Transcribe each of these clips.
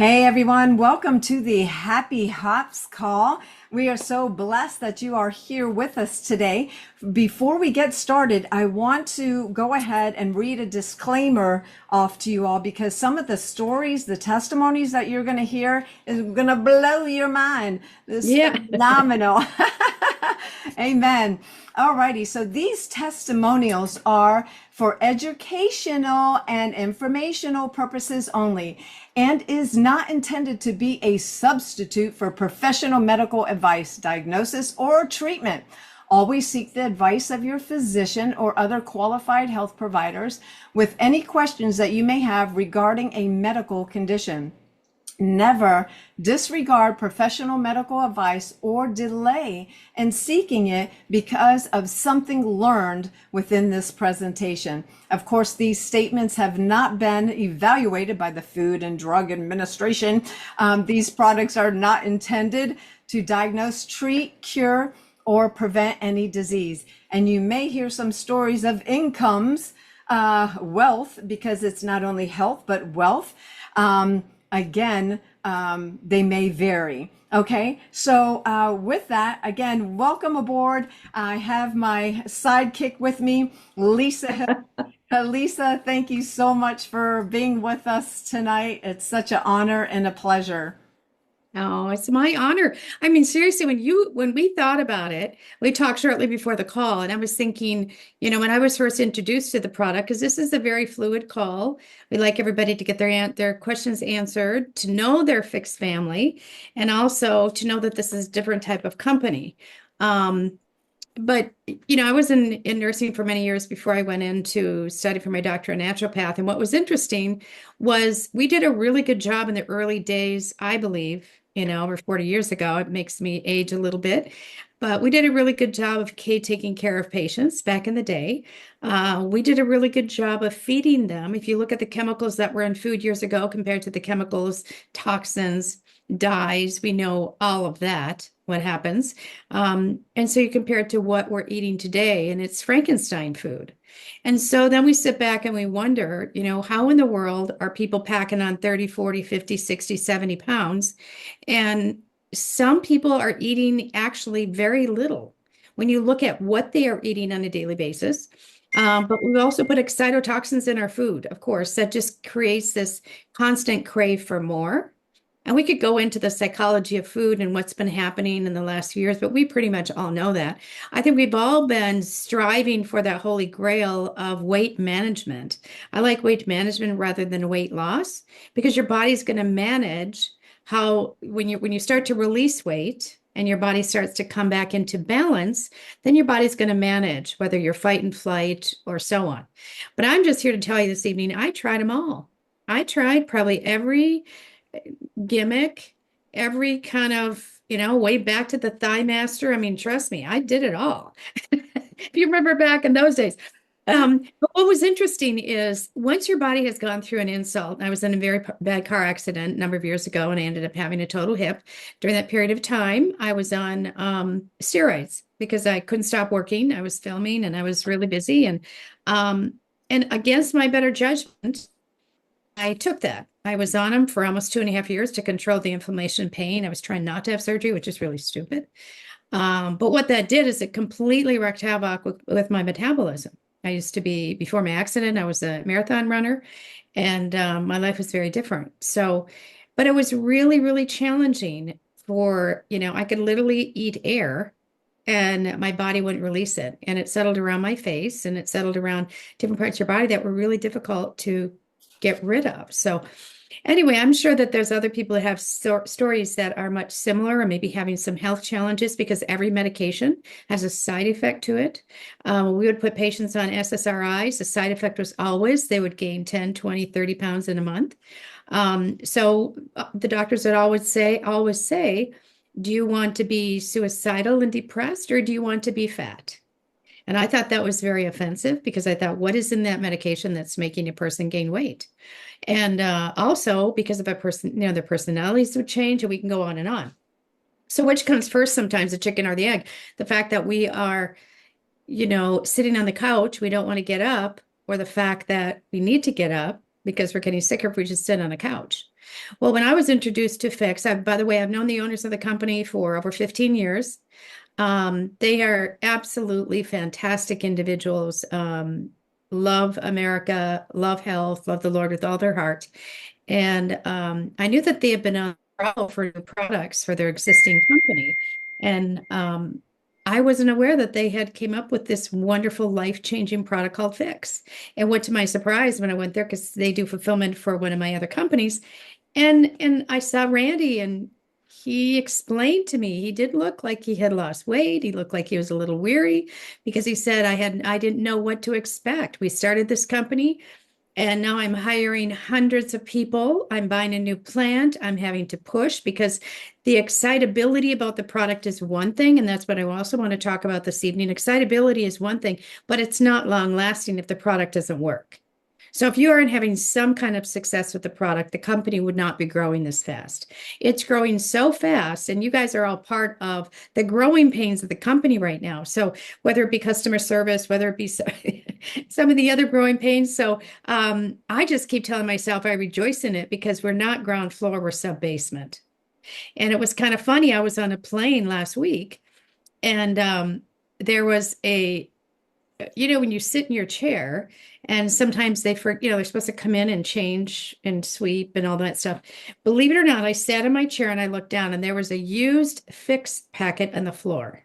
Hey everyone, welcome to the Happy Hops call. We are so blessed that you are here with us today. Before we get started, I want to go ahead and read a disclaimer off to you all because some of the stories, the testimonies that you're going to hear is going to blow your mind. This is Yeah. phenomenal. Amen. Alrighty, so these testimonials are for educational and informational purposes only and is not intended to be a substitute for professional medical advice, diagnosis, or treatment. Always seek the advice of your physician or other qualified health providers with any questions that you may have regarding a medical condition. Never disregard professional medical advice or delay in seeking it because of something learned within this presentation. Of course, these statements have not been evaluated by the Food and Drug Administration. These products are not intended to diagnose, treat, cure, or prevent any disease. And you may hear some stories of incomes, wealth, because it's not only health, but wealth. Again, they may vary. Okay, so with that, again, welcome aboard. I have my sidekick with me, Lisa Hill. Lisa, thank you so much for being with us tonight. It's such an honor and a pleasure. Oh, it's my honor. I mean, seriously, when we thought about it, we talked shortly before the call, and I was thinking, when I was first introduced to the product, because this is a very fluid call, we like everybody to get their questions answered, to know their fixed family, and also to know that this is a different type of company. Um, but I was in nursing for many years before I went in to study for my doctorate in naturopath. And what was interesting was we did a really good job in the early days, I believe, over 40 years ago. It makes me age a little bit, but we did a really good job of taking care of patients back in the day. We did a really good job of feeding them. If you look at the chemicals that were in food years ago compared to the chemicals, toxins, dyes, we know all of that, what happens. And so you compare it to what we're eating today, and it's Frankenstein food. And so then we sit back and we wonder, how in the world are people packing on 30, 40, 50, 60, 70 pounds? And some people are eating actually very little when you look at what they are eating on a daily basis. But we also put excitotoxins in our food, of course, that just creates this constant crave for more. And we could go into the psychology of food and what's been happening in the last few years, but we pretty much all know that. I think we've all been striving for that holy grail of weight management. I like weight management rather than weight loss because your body's going to manage how when you start to release weight and your body starts to come back into balance, then your body's going to manage whether you're fight and flight or so on. But I'm just here to tell you this evening, I tried them all. I tried probably every gimmick, every kind of, way back to the Thigh Master. I mean, trust me, I did it all. If you remember back in those days. But what was interesting is once your body has gone through an insult, I was in a very bad car accident a number of years ago, and I ended up having a total hip. During that period of time, I was on steroids because I couldn't stop working. I was filming and I was really busy. And against my better judgment, I took that. I was on them for almost 2.5 years to control the inflammation and pain. I was trying not to have surgery, which is really stupid. But what that did is it completely wreaked havoc with my metabolism. I used to be, before my accident, I was a marathon runner, and my life was very different. So, but it was really, really challenging I could literally eat air and my body wouldn't release it. And it settled around my face and it settled around different parts of your body that were really difficult to get rid of. So anyway, I'm sure that there's other people that have stories that are much similar or maybe having some health challenges because every medication has a side effect to it. We would put patients on SSRIs. The side effect was always they would gain 10, 20, 30 pounds in a month. So the doctors would always say, do you want to be suicidal and depressed or do you want to be fat? And I thought that was very offensive because I thought, what is in that medication that's making a person gain weight? And also because of a person, their personalities would change and we can go on and on. So which comes first sometimes, the chicken or the egg? The fact that we are, sitting on the couch, we don't want to get up, or the fact that we need to get up because we're getting sicker if we just sit on a couch. Well, when I was introduced to Fix, by the way, I've known the owners of the company for over 15 years. They are absolutely fantastic individuals. Love America, love health, love the Lord with all their heart. And I knew that they had been on trial for new products for their existing company. And I wasn't aware that they had came up with this wonderful life-changing product called Fix. And what to my surprise when I went there, because they do fulfillment for one of my other companies, and I saw Randy and he explained to me he did look like he had lost weight. He looked like he was a little weary because he said I didn't know what to expect. We started this company and now I'm hiring hundreds of people. I'm buying a new plant. I'm having to push because the excitability about the product is one thing. And that's what I also want to talk about this evening. Excitability is one thing, but it's not long lasting if the product doesn't work. So if you aren't having some kind of success with the product, the company would not be growing this fast. It's growing so fast, and you guys are all part of the growing pains of the company right now. So whether it be customer service, whether it be some of the other growing pains. So I just keep telling myself I rejoice in it because we're not ground floor, we're sub-basement. And it was kind of funny. I was on a plane last week, and there was when you sit in your chair and sometimes they're supposed to come in and change and sweep and all that stuff. Believe it or not, I sat in my chair and I looked down and there was a used Fix packet on the floor.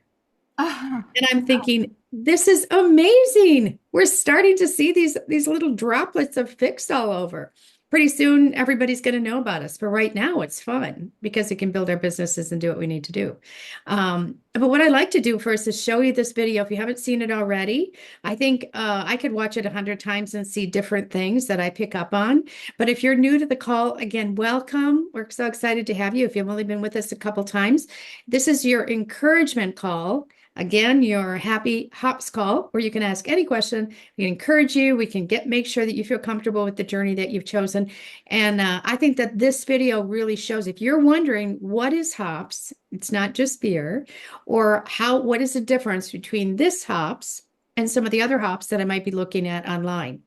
And I'm thinking, this is amazing. We're starting to see these little droplets of Fix all over. Pretty soon, everybody's going to know about us. But right now, it's fun because it can build our businesses and do what we need to do. But what I'd like to do first is show you this video. If you haven't seen it already, I think I could watch it 100 times and see different things that I pick up on. But if you're new to the call, again, welcome. We're so excited to have you. If you've only been with us a couple times, this is your encouragement call. Again, your happy hops call where you can ask any question. We can encourage you. We can make sure that you feel comfortable with the journey that you've chosen. And I think that this video really shows if you're wondering what is hops, it's not just beer, or what is the difference between this hops and some of the other hops that I might be looking at online.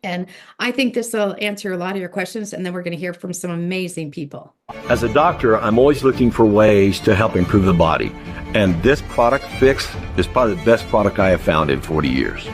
And I think this will answer a lot of your questions, and then we're going to hear from some amazing people. As a doctor, I'm always looking for ways to help improve the body. And this product, Fix, is probably the best product I have found in 40 years.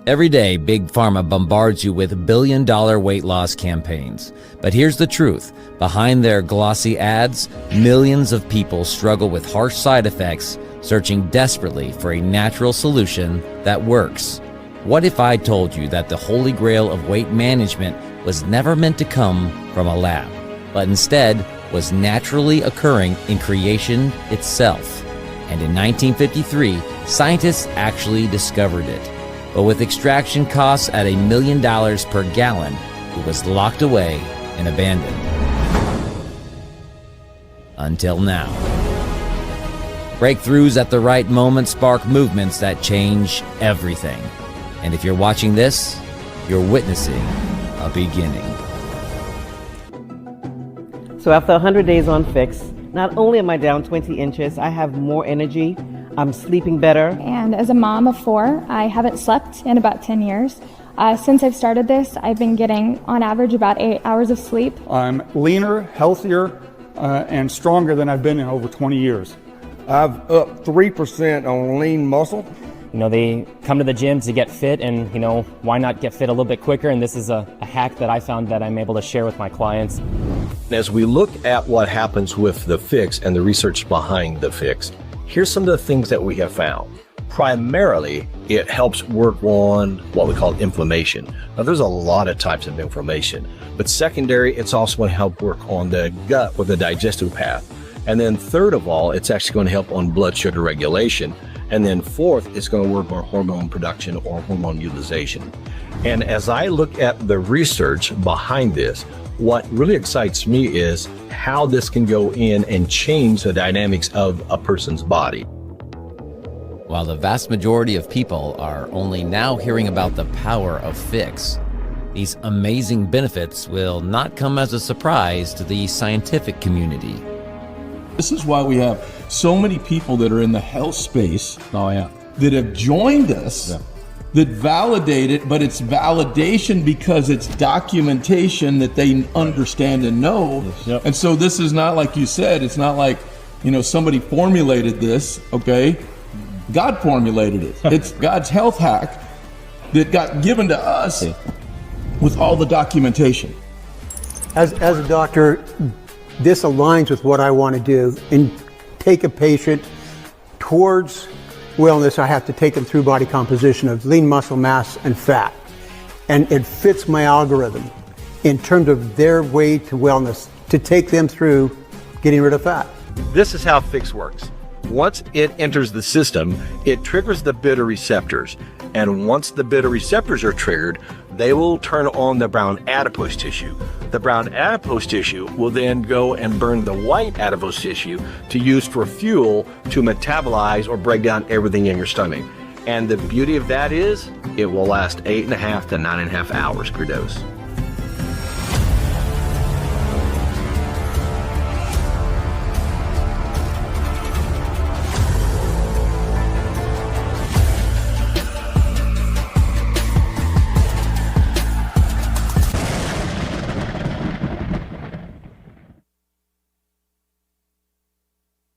Every day, Big Pharma bombards you with billion-dollar weight loss campaigns. But here's the truth. Behind their glossy ads, millions of people struggle with harsh side effects, searching desperately for a natural solution that works. What if I told you that the holy grail of weight management was never meant to come from a lab, but instead was naturally occurring in creation itself? And in 1953, scientists actually discovered it. But with extraction costs at $1 million per gallon, it was locked away and abandoned. Until now. Breakthroughs at the right moment spark movements that change everything. And if you're watching this, you're witnessing a beginning. So after 100 days on Fix, not only am I down 20 inches, I have more energy, I'm sleeping better. And as a mom of 4, I haven't slept in about 10 years. Since I've started this, I've been getting, on average, about 8 hours of sleep. I'm leaner, healthier, and stronger than I've been in over 20 years. I've upped 3% on lean muscle. They come to the gym to get fit, and, why not get fit a little bit quicker? And this is a hack that I found that I'm able to share with my clients. As we look at what happens with the Fix and the research behind the Fix, here's some of the things that we have found. Primarily, it helps work on what we call inflammation. Now, there's a lot of types of inflammation, but secondary, it's also going to help work on the gut or the digestive path. And then third of all, it's actually going to help on blood sugar regulation. And then fourth, it's going to work on hormone production or hormone utilization. And as I look at the research behind this, what really excites me is how this can go in and change the dynamics of a person's body. While the vast majority of people are only now hearing about the power of Fix, these amazing benefits will not come as a surprise to the scientific community. This is why we have so many people that are in the health space that have joined us that validate it, but it's validation because it's documentation that they understand and know. Yep. And so this is not like you said, it's not like, somebody formulated this, okay? God formulated it. It's God's health hack that got given to us with all the documentation. As a doctor, this aligns with what I want to do and take a patient towards wellness. I have to take them through body composition of lean muscle mass and fat. And it fits my algorithm in terms of their way to wellness to take them through getting rid of fat. This is how Fix works. Once it enters the system, it triggers the beta receptors. And once the beta receptors are triggered, they will turn on the brown adipose tissue. The brown adipose tissue will then go and burn the white adipose tissue to use for fuel to metabolize or break down everything in your stomach. And the beauty of that is it will last 8.5 to 9.5 hours per dose.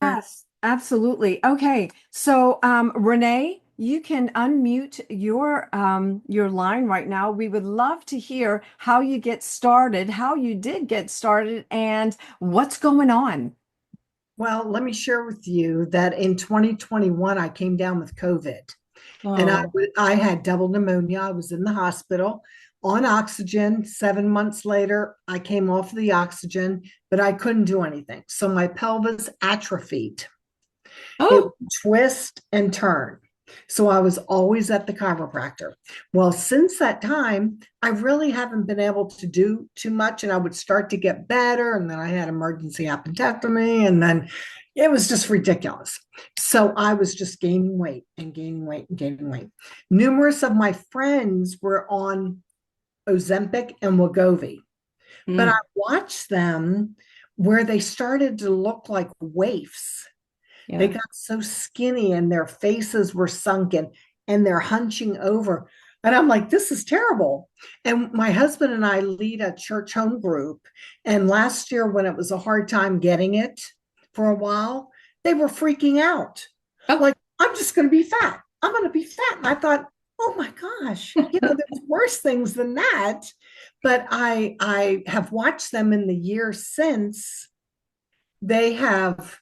Yes, absolutely. Okay, so Renee, you can unmute your line right now. We would love to hear how you get started, how you did get started, and what's going on. Well, let me share with you that in 2021, I came down with COVID. And I had double pneumonia. I was in the hospital on oxygen. 7 months later, I came off the oxygen, but I couldn't do anything. So my pelvis atrophied. It would twist and turn. So I was always at the chiropractor. Well, since that time, I really haven't been able to do too much, and I would start to get better. And then I had emergency appendectomy, and then it was just ridiculous. So I was just gaining weight and gaining weight and gaining weight. Numerous of my friends were on Ozempic and Wegovy, but I watched them where they started to look like waifs. Yeah. They got so skinny and their faces were sunken and they're hunching over. And I'm like, this is terrible. And my husband and I lead a church home group. And last year, when it was a hard time getting it for a while, they were freaking out. Like, I'm just going to be fat. I'm going to be fat. And I thought, oh my gosh, there's worse things than that. But I have watched them in the years since. They have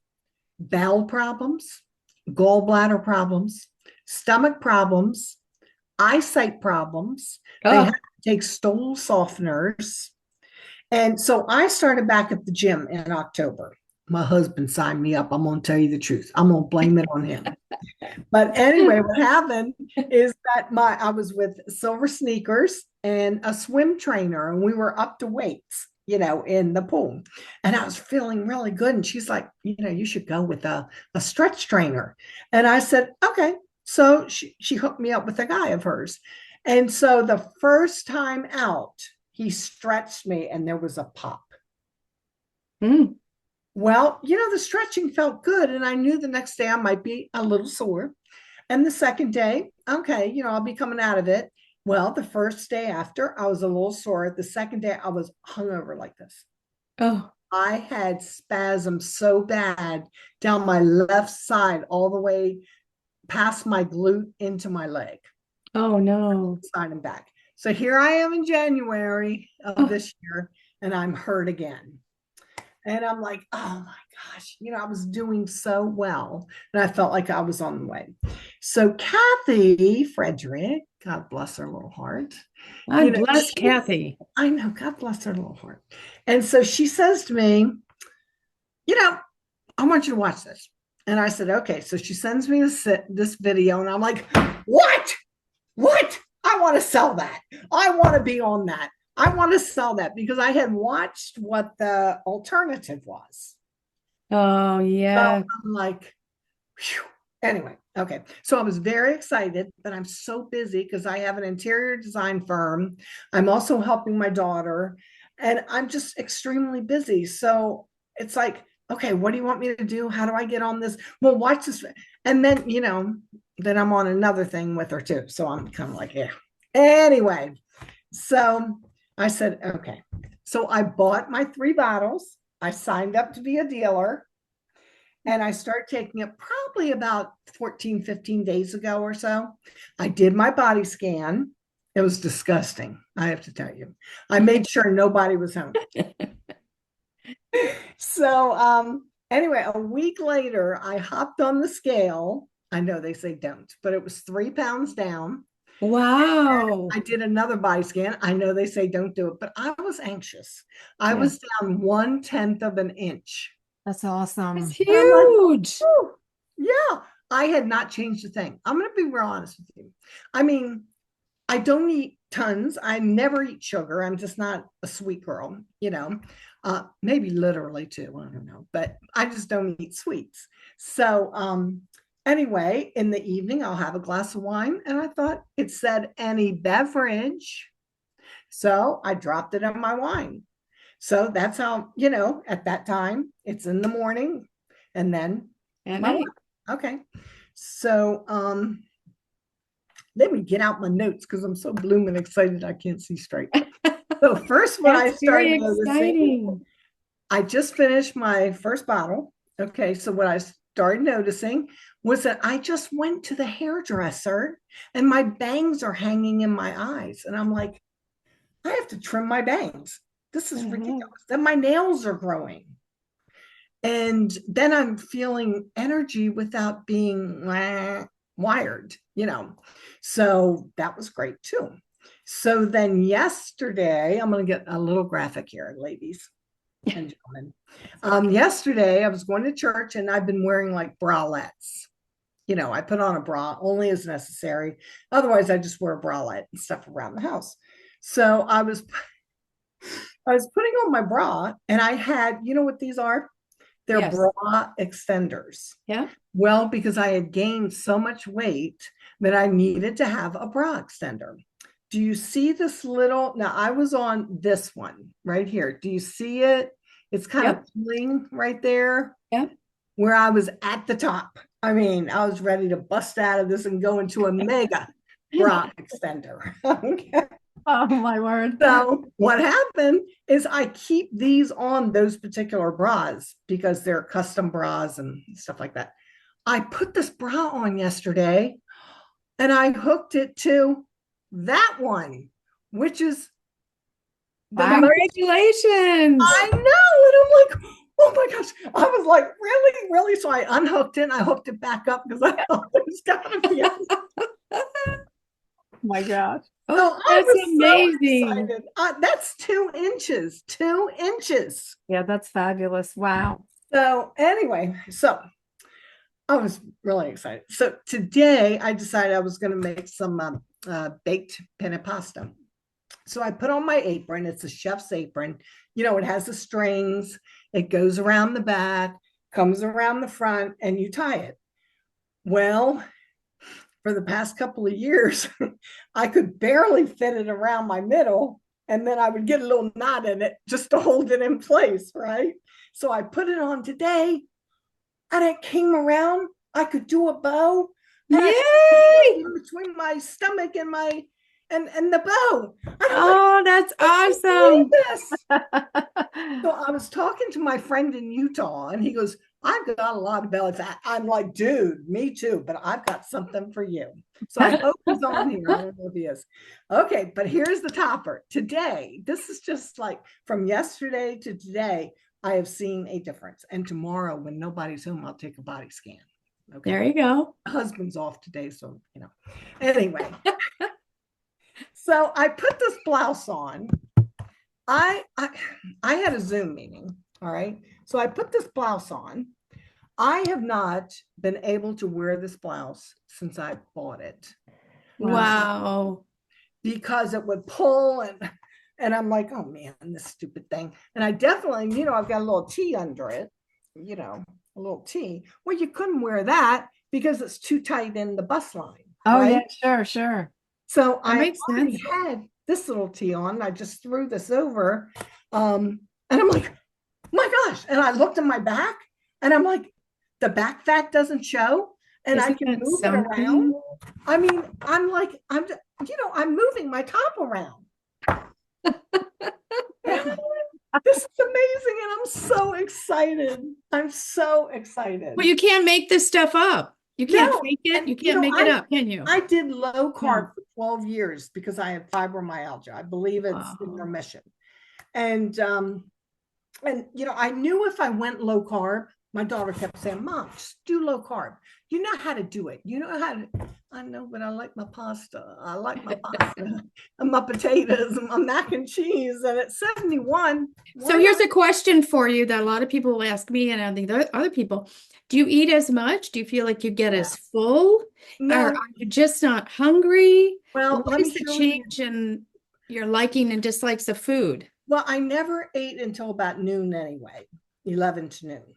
bowel problems, gallbladder problems, stomach problems, eyesight problems. They have to take stool softeners. And so I started back at the gym in October. My husband signed me up. I'm going to tell you the truth. I'm going to blame it on him. But anyway, what happened is that I was with Silver Sneakers and a swim trainer, and we were up to weights, in the pool. And I was feeling really good. And she's like, you should go with a stretch trainer. And I said, okay. So she hooked me up with a guy of hers. And so the first time out, he stretched me and there was a pop. Well, the stretching felt good. And I knew the next day I might be a little sore. And the second day, okay, I'll be coming out of it. Well, the first day after, I was a little sore. The second day, I was hungover like this. I had spasms so bad down my left side, all the way past my glute into my leg. Oh, no. Side and back. So here I am in January of this year, and I'm hurt again. And I'm like, oh my gosh, I was doing so well. And I felt like I was on the way. So Kathy Frederick, God bless her little heart. God bless Kathy. I know, God bless her little heart. And so she says to me, I want you to watch this. And I said, okay. So she sends me this video, and I'm like, what? I want to sell that. I want to be on that. I want to sell that, because I had watched what the alternative was. Oh, yeah. So I'm like, whew. Anyway, okay. So I was very excited, but I'm so busy because I have an interior design firm. I'm also helping my daughter, and I'm just extremely busy. So it's like, okay, what do you want me to do? How do I get on this? Well, watch this. And then, then I'm on another thing with her too. So I'm kind of like, yeah. Anyway, so I said, okay. So I bought my 3 bottles. I signed up to be a dealer. And I started taking it probably about 14, 15 days ago or so. I did my body scan. It was disgusting, I have to tell you. I made sure nobody was home. So anyway, a week later, I hopped on the scale. I know they say don't, but it was 3 pounds down. Wow. I did another body scan. I know they say don't do it, but I was anxious. I was down 1/10 of an inch. That's awesome. It's huge. Like, yeah, I had not changed a thing. I'm going to be real honest with you. I mean, I don't eat tons. I never eat sugar. I'm just not a sweet girl, maybe literally too. I don't know, but I just don't eat sweets. So anyway, in the evening, I'll have a glass of wine. And I thought it said any beverage. So I dropped it in my wine. So that's how, at that time, it's in the morning and then at night. Okay. So let me get out my notes because I'm so blooming excited I can't see straight. So first what I started noticing, I just finished my first bottle. Okay, so what I started noticing was that I just went to the hairdresser and my bangs are hanging in my eyes. And I'm like, I have to trim my bangs. This is ridiculous. Then my nails are growing. And then I'm feeling energy without being wired, So that was great too. So then yesterday, I'm going to get a little graphic here, ladies and gentlemen. Yesterday, I was going to church and I've been wearing like bralettes. I put on a bra only as necessary. Otherwise, I just wear a bralette and stuff around the house. So I was putting on my bra and I had, you know what these are? They're bra extenders. Yeah. Well, because I had gained so much weight that I needed to have a bra extender. Do you see this little? Now I was on this one right here. Do you see it? It's kind of pulling right there. Yeah. Where I was at the top. I mean, I was ready to bust out of this and go into a mega bra extender. Okay. Oh my word. So what happened is I keep these on those particular bras because they're custom bras and stuff like that. I put this bra on yesterday and I hooked it to that one, which is congratulations. I know. And I'm like, oh my gosh. I was like, really, really? So I unhooked it and I hooked it back up because I thought it was gonna be oh my gosh. So that's amazing. So that's 2 inches, 2 inches. Yeah, that's fabulous. Wow. So anyway, so I was really excited. So today I decided I was going to make some baked penne pasta. So I put on my apron. It's a chef's apron. It has the strings. It goes around the back, comes around the front, and you tie it. Well, for the past couple of years, I could barely fit it around my middle. And then I would get a little knot in it just to hold it in place, right? So I put it on today and it came around. I could do a bow. Yay! Between my stomach and my and the bow. Oh, that's awesome. So I was talking to my friend in Utah and he goes, I've got a lot of belly fat. I'm like, dude, me too, but I've got something for you. So I hope he's on here. I don't know if he is. Okay, but here's the topper. Today, this is just like from yesterday to today, I have seen a difference. And tomorrow, when nobody's home, I'll take a body scan. Okay. There you go. My husband's off today, so Anyway. So I put this blouse on. I had a Zoom meeting. All right. So I put this blouse on. I have not been able to wear this blouse since I bought it. Wow. Because it would pull and I'm like, oh man, this stupid thing. And I definitely, I've got a little T under it, a little T. Well, you couldn't wear that because it's too tight in the bust line. Oh, right? yeah, sure. So I already had this little T on. I just threw this over. And I'm like, my gosh. And I looked at my back and I'm like, the back fat doesn't show and I Isn't can that move it around. something? I mean, I'm like, I'm moving my top around. This is amazing. And I'm so excited. I'm so excited. Well, you can't make this stuff up. You can't No, fake it. and You can't make it up, can you? I did low Yeah. carb for 12 years because I had fibromyalgia. I believe it's in remission. And I knew if I went low carb, my daughter kept saying, Mom, just do low carb. You know how to do it. You know how to, I know, but I like my pasta. I like my pasta and my potatoes and my mac and cheese. And at 71. So here's a question for you that a lot of people will ask me, and I think other people. Do you eat as much? Do you feel like you get as full? No. Or are you just not hungry? Well, what is the change in your liking and dislikes of food? Well, I never ate until about noon anyway, 11 to noon.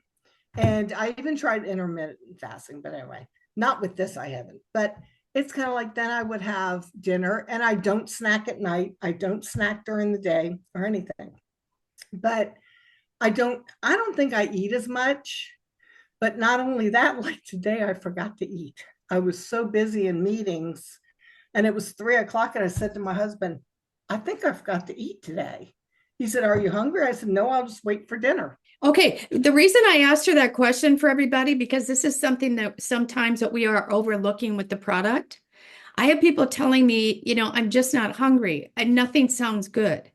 And I even tried intermittent fasting, but anyway, not with this, I haven't. But it's kind of like then I would have dinner and I don't snack at night. I don't snack during the day or anything. But I don't think I eat as much. But not only that, like today, I forgot to eat. I was so busy in meetings and it was 3:00 and I said to my husband, I think I forgot to eat today. He said, are you hungry? I said, no, I'll just wait for dinner. Okay. The reason I asked her that question for everybody, because this is something that sometimes that we are overlooking with the product. I have people telling me, I'm just not hungry and nothing sounds good.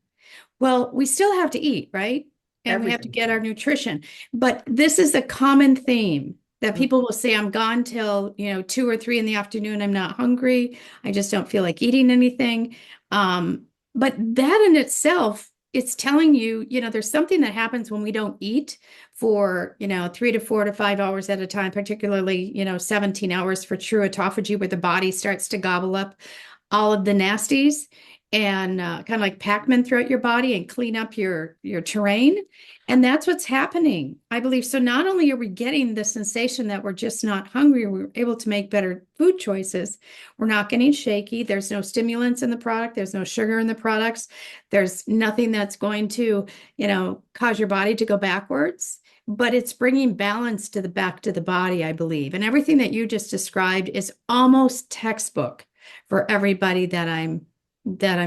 Well, we still have to eat, right? And we have to get our nutrition. But this is a common theme that people will say, I'm gone till, 2 or 3 in the afternoon. I'm not hungry. I just don't feel like eating anything. But that in itself, it's telling you, there's something that happens when we don't eat for, 3 to 4 to 5 hours at a time, particularly, 17 hours for true autophagy, where the body starts to gobble up all of the nasties and kind of like Pac-Man throughout your body and clean up your terrain. And that's what's happening, I believe. So not only are we getting the sensation that we're just not hungry, we're able to make better food choices. We're not getting shaky. There's no stimulants in the product. There's no sugar in the products. There's nothing that's going to, cause your body to go backwards. But it's bringing balance to the back to the body, I believe. And everything that you just described is almost textbook for everybody that I'm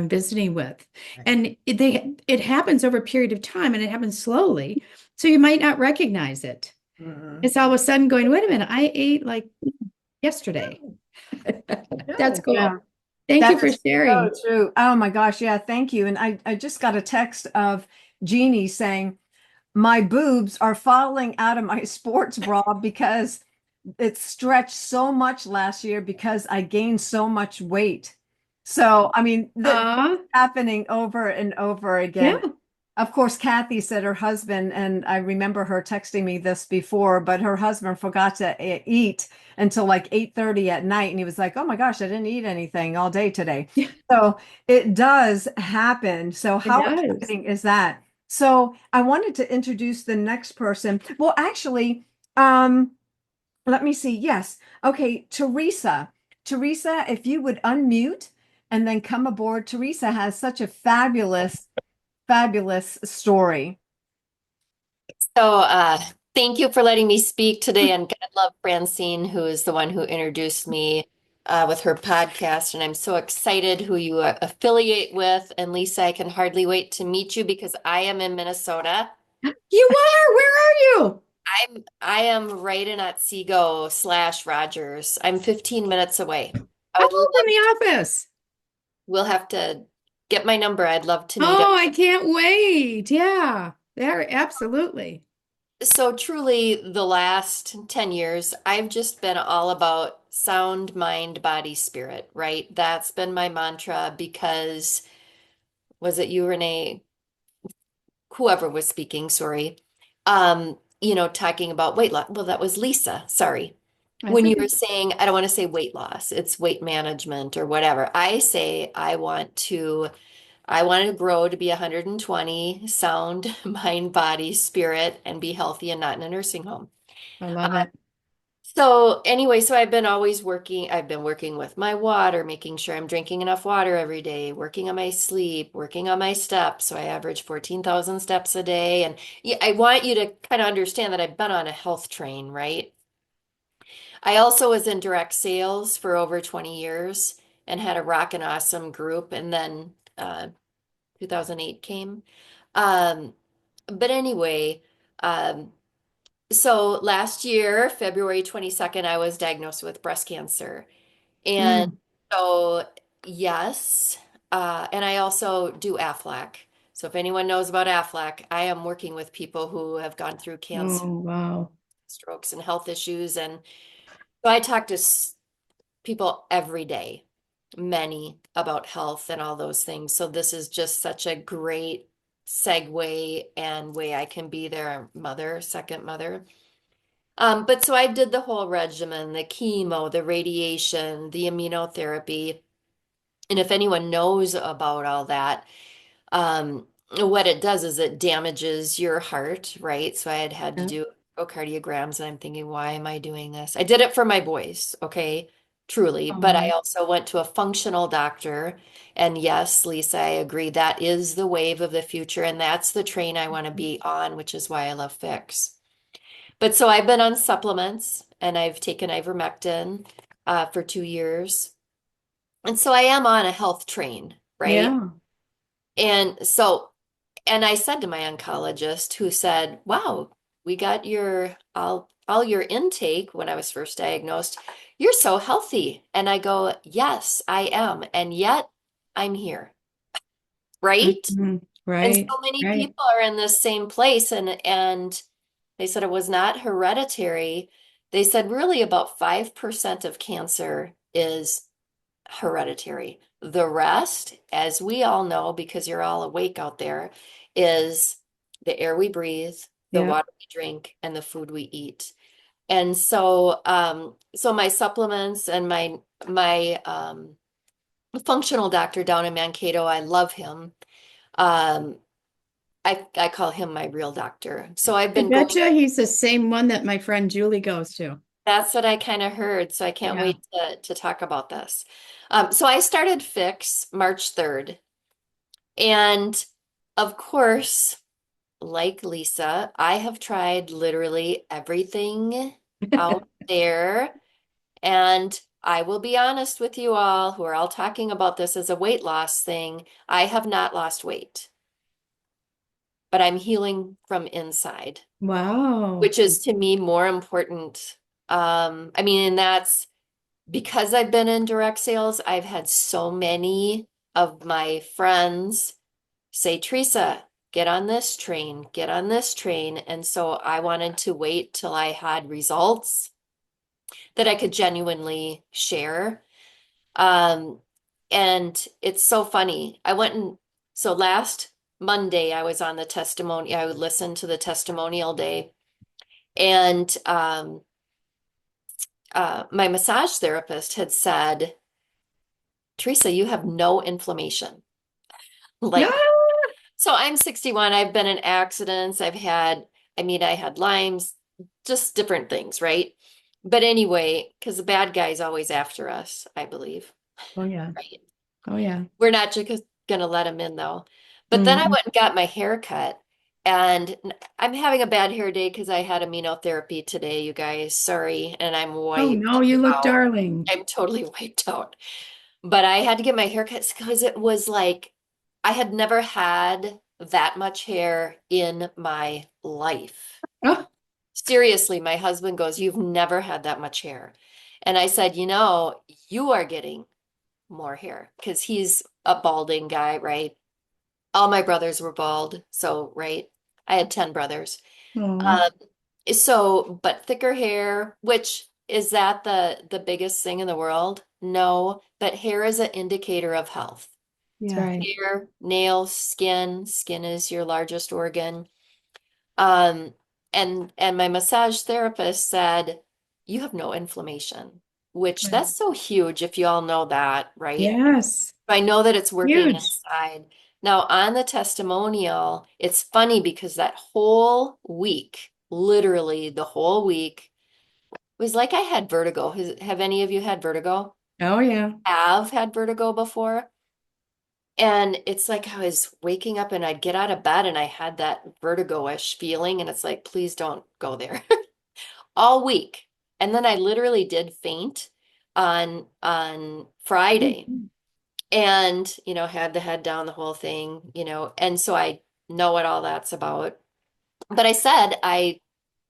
visiting with. And it happens over a period of time and it happens slowly. So you might not recognize it. It's all of a sudden going, wait a minute, I ate like yesterday. That's cool. Yeah. Thank you for sharing. So true. Oh my gosh. Yeah. Thank you. And I just got a text of Jeannie saying, my boobs are falling out of my sports bra because it stretched so much last year because I gained so much weight. So, I mean, that's happening over and over again. Yeah. Of course, Kathy said her husband, and I remember her texting me this before, but her husband forgot to eat until like 8:30 at night. And he was like, oh my gosh, I didn't eat anything all day today. So it does happen. So how exciting is that? So I wanted to introduce the next person. Well, actually, let me see. Yes. Okay. Teresa, if you would unmute and then come aboard. Teresa has such a fabulous story. So thank you for letting me speak today. And God love Francine, who is the one who introduced me with her podcast. And I'm so excited who you affiliate with. And Lisa, I can hardly wait to meet you because I am in Minnesota. You are? Where are you? I am right in Otsego/Rogers. I'm 15 minutes away. I'll open the office. We'll have to get my number. I'd love to meet up. Oh, I can't wait. Yeah, there, absolutely. So truly the last 10 years, I've just been all about sound mind, body, spirit, right? That's been my mantra because was it you, Renee? Whoever was speaking, sorry. Talking about weight loss. Well, that was Lisa, sorry. When you were saying, I don't want to say weight loss, it's weight management or whatever. I say I want to grow to be 120, sound, mind, body, spirit, and be healthy and not in a nursing home. I love it. So anyway, so I've been working with my water, making sure I'm drinking enough water every day, working on my sleep, working on my steps. So I average 14,000 steps a day. And yeah, I want you to kind of understand that I've been on a health train, right? I also was in direct sales for over 20 years and had a rockin' awesome group. And then 2008 came. Um, but anyway, um, so last year, February 22nd, I was diagnosed with breast cancer. And Mm. so, yes, and I also do Aflac. So if anyone knows about Aflac, I am working with people who have gone through cancer, Oh, wow. strokes, and health issues. And so I talk to people every day, many about health and all those things. So this is just such a great segue and way I can be their mother, second mother. But so I did the whole regimen, the chemo, the radiation, the immunotherapy. And if anyone knows about all that, what it does is it damages your heart, right? So I had to Yeah. do echocardiograms, and I'm thinking, why am I doing this? I did it for my boys, okay, truly. But I Oh, also went to a functional doctor. And yes, Lisa, I agree. That is the wave of the future. And that's the train I want to be on, which is why I love Fix. But so I've been on supplements and I've taken ivermectin for 2 years. And so I am on a health train, right? yeah. And so, and I said to my oncologist who said, wow, we got your all your intake when I was first diagnosed. You're so healthy. And I go, yes, I am. And yet I'm here, right? Mhm. And Right, so many right. people are in this same place and they said it was not hereditary. They said really about 5% of cancer is hereditary. The rest, as we all know, because you're all awake out there, is the air we breathe, the Yeah. water we drink, and the food we eat. And so, so my supplements and my functional doctor down in Mankato, I love him. Um, I call him my real doctor. So I've I been bet going. you he's the same one that my friend Julie goes to. That's what I kind of heard. So I can't Yeah. wait to talk about this. So I started Fix March 3rd. And of course, like Lisa, I have tried literally everything out there. And I will be honest with you all who are all talking about this as a weight loss thing. I have not lost weight, but I'm healing from inside, Wow. which is to me more important. I mean, and that's because I've been in direct sales, I've had so many of my friends say, Teresa, get on this train, get on this train. And so I wanted to wait till I had results that I could genuinely share. Um, and it's so funny. So last Monday, I was on the testimony, I would listen to the testimonial day. And my massage therapist had said, Teresa, you have no inflammation. Like, Ah! so I'm 61. I've been in accidents. I mean, I had Lyme's, just different things, right? But anyway, because the bad guy's always after us, I believe, Oh, yeah. right? Oh, yeah. We're not just gonna let him in though. But then I Mhm. went and got my hair cut, and I'm having a bad hair day because I had immunotherapy today, you guys. Sorry, and I'm Oh, no, wiped you look out. darling. I'm totally wiped out. But I had to get my hair cut because it was like I had never had that much hair in my life. Oh, Seriously, my husband goes, you've never had that much hair. And I said, you are getting more hair because he's a balding guy, right? All my brothers were bald. So, right. I had 10 brothers. oh, Um, so, but thicker hair, which is that the biggest thing in the world? No, but hair is an indicator of health. that's Yeah. right. Hair, nails, skin. Skin is your largest organ. Um, and my massage therapist said, you have no inflammation, which Right. that's so huge if you all know that, right? Yes. I know that it's working Huge. inside. Now, on the testimonial, it's funny because that whole week, literally the whole week, was like I had vertigo. Have any of you had vertigo? Oh, yeah. Have had vertigo before? And it's like I was waking up and I'd get out of bed and I had that vertigo-ish feeling, and it's like, please don't go there all week. And then I literally did faint on Friday, and had the head down, the whole thing, and so I know what all that's about. But I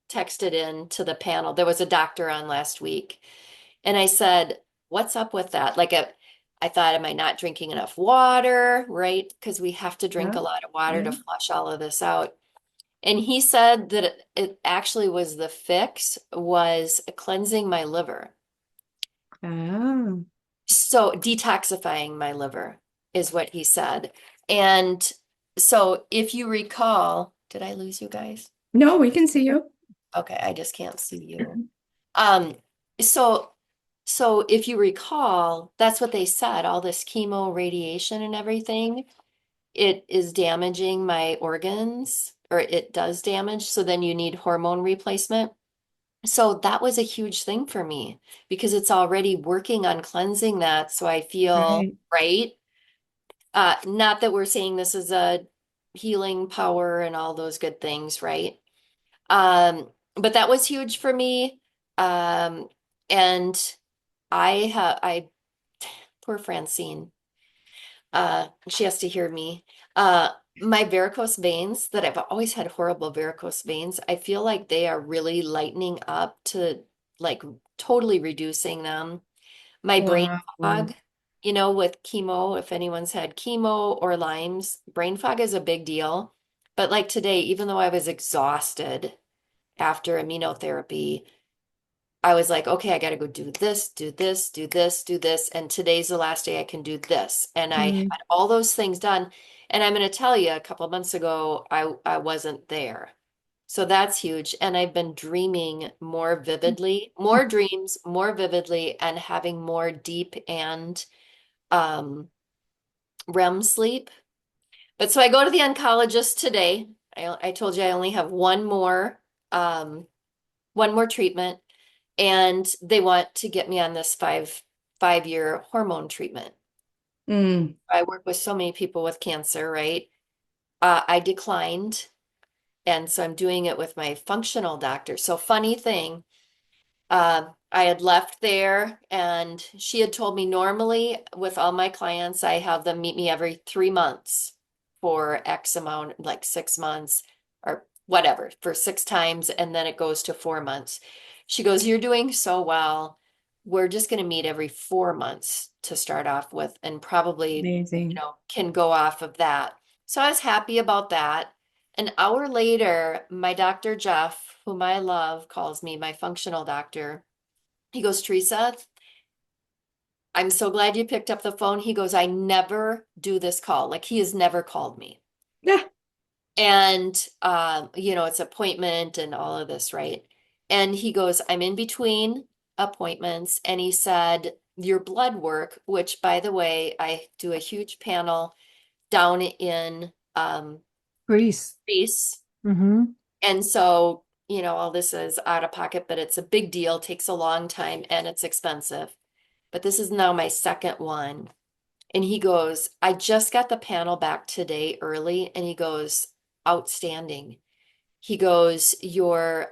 texted in to the panel. There was a doctor on last week, and I said, what's up with that? I thought, am I not drinking enough water, right? Because we have to drink Yeah. a lot of water to Yeah. flush all of this out. And he said that it actually was the fix was cleansing my liver. Oh. So detoxifying my liver is what he said. And so if you recall, did I lose you guys? No, we can see you. Okay, I just can't see you. Um, so if you recall, that's what they said, all this chemo, radiation and everything, it is damaging my organs, or it does damage, so then you need hormone replacement. So that was a huge thing for me because it's already working on cleansing that, so I feel Right. right. Not that we're saying this is a healing power and all those good things, right? But that was huge for me. And I poor Francine, she has to hear me. My varicose veins that I've always had horrible varicose veins, I feel like they are really lightening up to like totally reducing them. My brain Wow. fog, with chemo, if anyone's had chemo or Lyme's, brain fog is a big deal. But like today, even though I was exhausted after immunotherapy, I was like, okay, I got to go do this, do this, do this, do this. And today's the last day I can do this. And I Mm. had all those things done. And I'm going to tell you, a couple of months ago, I wasn't there. So that's huge. And I've been dreaming more vividly, more dreams, more vividly, and having more deep and um, REM sleep. But so I go to the oncologist today. I told you I only have um, one more treatment, and they want to get me on this five-year hormone treatment. Mm. I work with so many people with cancer, right? I declined, and so I'm doing it with my functional doctor. So funny thing, I had left there, and she had told me normally with all my clients, I have them meet me every 3 months for X amount, like 6 months or whatever, for 6 times, and then it goes to 4 months. She goes, you're doing so well. We're just going to meet every 4 months to start off with, and probably, Amazing. can go off of that. So I was happy about that. An hour later, my doctor, Jeff, whom I love, calls me, my functional doctor. He goes, Teresa, I'm so glad you picked up the phone. He goes, I never do this call. Like, he has never called me. Yeah. And, it's appointment and all of this, right? And he goes, I'm in between appointments. And he said, your blood work, which, by the way, I do a huge panel down in Greece. Greece. Mm-hmm. And so, all this is out of pocket, but it's a big deal, takes a long time, and it's expensive. But this is now my second one. And he goes, I just got the panel back today early, and he goes, outstanding. He goes, your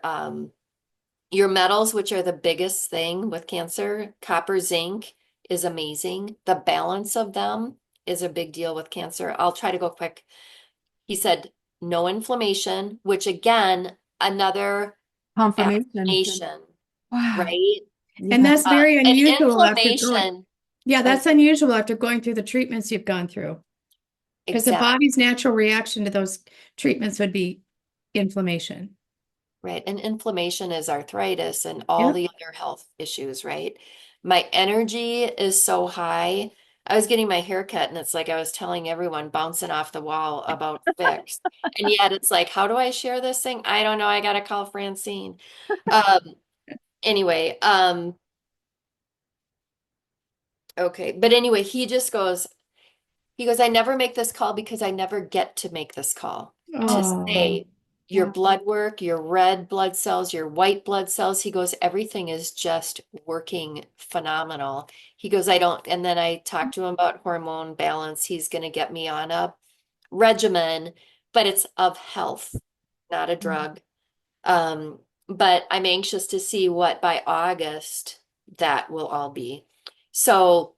metals, which are the biggest thing with cancer, copper, zinc, is amazing. The balance of them is a big deal with cancer. I'll try to go quick. He said, no inflammation, which again, another Confirmation. affirmation, Wow. right? And that's very And unusual after going. inflammation, Yeah, that's unusual after going through the treatments you've gone through. Because the exactly. body's natural reaction to those treatments would be inflammation. Right. And inflammation is arthritis and all Yep. the other health issues, right? My energy is so high. I was getting my hair cut, and it's like I was telling everyone, bouncing off the wall about fix. And yet it's like, how do I share this thing? I don't know. I gotta call Francine. Um, anyway, okay. But anyway, he goes, I never make this call because I never get to make this call to Oh, say, your Yeah. blood work, your red blood cells, your white blood cells. He goes, everything is just working phenomenal. He goes, I don't, and then I talked to him about hormone balance. He's going to get me on a regimen, but it's of health, not a drug. But I'm anxious to see what by August that will all be. So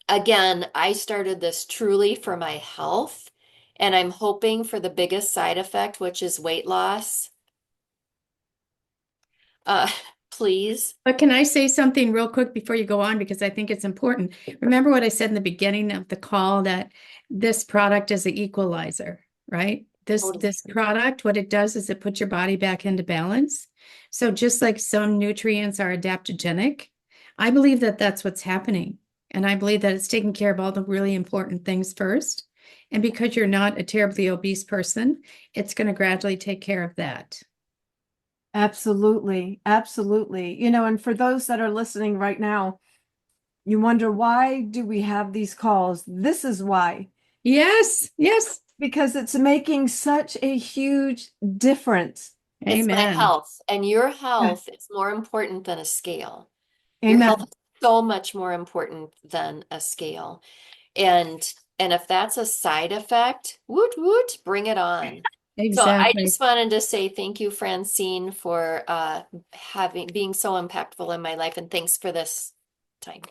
again, I started this truly for my health, and I'm hoping for the biggest side effect, which is weight loss. Uh, please. But can I say something real quick before you go on? Because I think it's important. Remember what I said in the beginning of the call, that this product is an equalizer, right? This Totally. product, what it does is it puts your body back into balance. So just like some nutrients are adaptogenic, I believe that that's what's happening. And I believe that it's taking care of all the really important things first. And because you're not a terribly obese person, it's going to gradually take care of that. Absolutely. Absolutely. You know, and for those that are listening right now, you wonder, why do we have these calls? This is why. Yes. Yes. Because it's making such a huge difference. It's my Amen. health, and your health is more important than a scale. Your Amen. health is so much more important than a scale. And if that's a side effect, woot woot, bring it on. So I Exactly. just wanted to say thank you, Francine, for being so impactful in my life, and thanks for this time.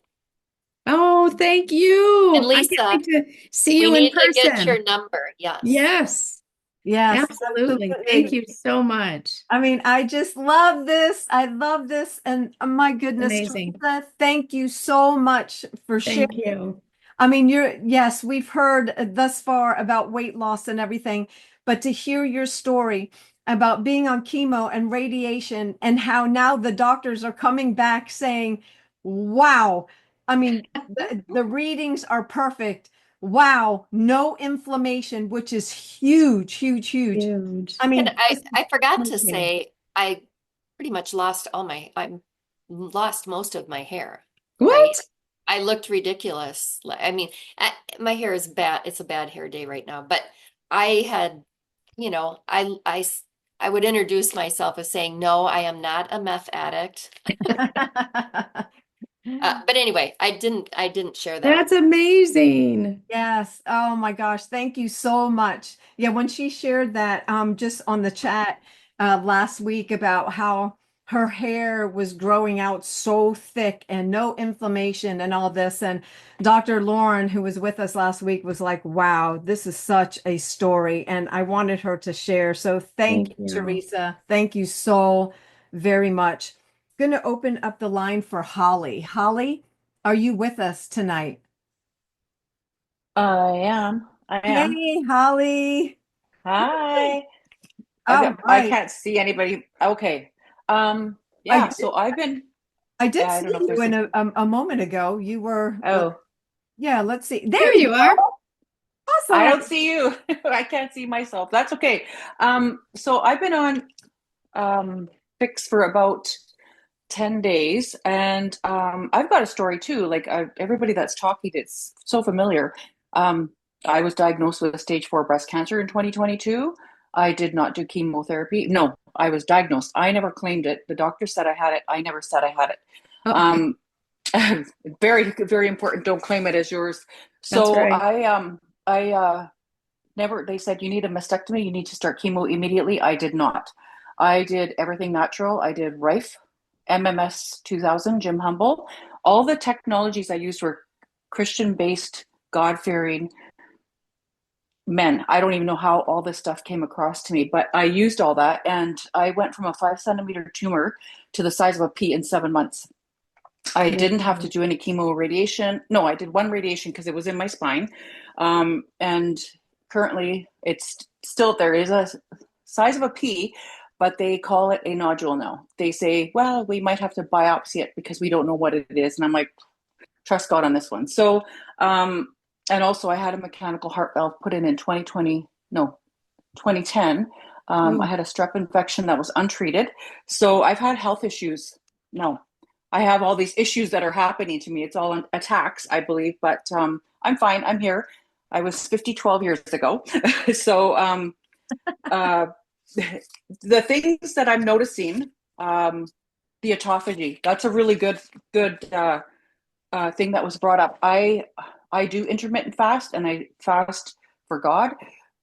Oh, thank you. And I can't Lisa, wait to see we you in need to get person. your number. Yes. Yes, Yes, absolutely. Thank absolutely. you so much. I mean, I just love this. I love this. And my goodness, Amazing. Teresa, thank you so much for sharing. Thank you. I mean, yes, we've heard thus far about weight loss and everything, but to hear your story about being on chemo and radiation and how now the doctors are coming back saying, wow, I mean, the readings are perfect. Wow, no inflammation, which is huge, huge, huge. Huge. I mean, And I forgot to Thank you. say, I pretty much lost I lost most of my hair. What? Right? I looked ridiculous. I mean, my hair is bad. It's a bad hair day right now, but I had, I would introduce myself as saying, no, I am not a meth addict. But anyway, I didn't share that. That's amazing. Yes. Oh my gosh. Thank you so much. Yeah, when she shared that just on the chat last week about how her hair was growing out so thick and no inflammation and all this, and Dr. Lauren, who was with us last week, was like, wow, this is such a story. And I wanted her to share. So thank you, Teresa. Thank you so very much. Going to open up the line for Holly. Holly, are you with us tonight? I am. Hey, Holly. Hi. All I right. can't see anybody. Okay. I Yeah, did, so I've been, I did I see don't know if you there's in a moment ago. You were, oh, yeah, let's see. There There you you are. go. I Awesome. don't see you. I can't see myself. That's okay. So I've been on Fix for about 10 days, and I've got a story too. Like everybody that's talking, it's so familiar. I was diagnosed with stage 4 breast cancer in 2022. I did not do chemotherapy. No, I was diagnosed. I never claimed it. The doctor said I had it. I never said I had it. Oh, Very, very important. Don't claim it as yours. that's So right. I never, they said you need a mastectomy. You need to start chemo immediately. I did not. I did everything natural. I did Rife, MMS 2000, Jim Humble. All the technologies I used were Christian-based, God-fearing men. I don't even know how all this stuff came across to me, but I used all that, and I went from a 5 centimeter tumor to the size of a pea in 7 months. I didn't have to do any chemo or radiation. No, I did one radiation because it was in my spine. And currently it's still, there is a size of a pea, but they call it a nodule now. They say, well, we might have to biopsy it because we don't know what it is. And I'm like, trust God on this one. So, and also I had a mechanical heart valve put in 2010. I had a strep infection that was untreated. So I've had health issues. No, I have all these issues that are happening to me. It's all attacks, I believe, but I'm fine. I'm here. I was 50 12 years ago. So the things that I'm noticing, the autophagy, that's a really good thing that was brought up. I do intermittent fast, and I fast for God.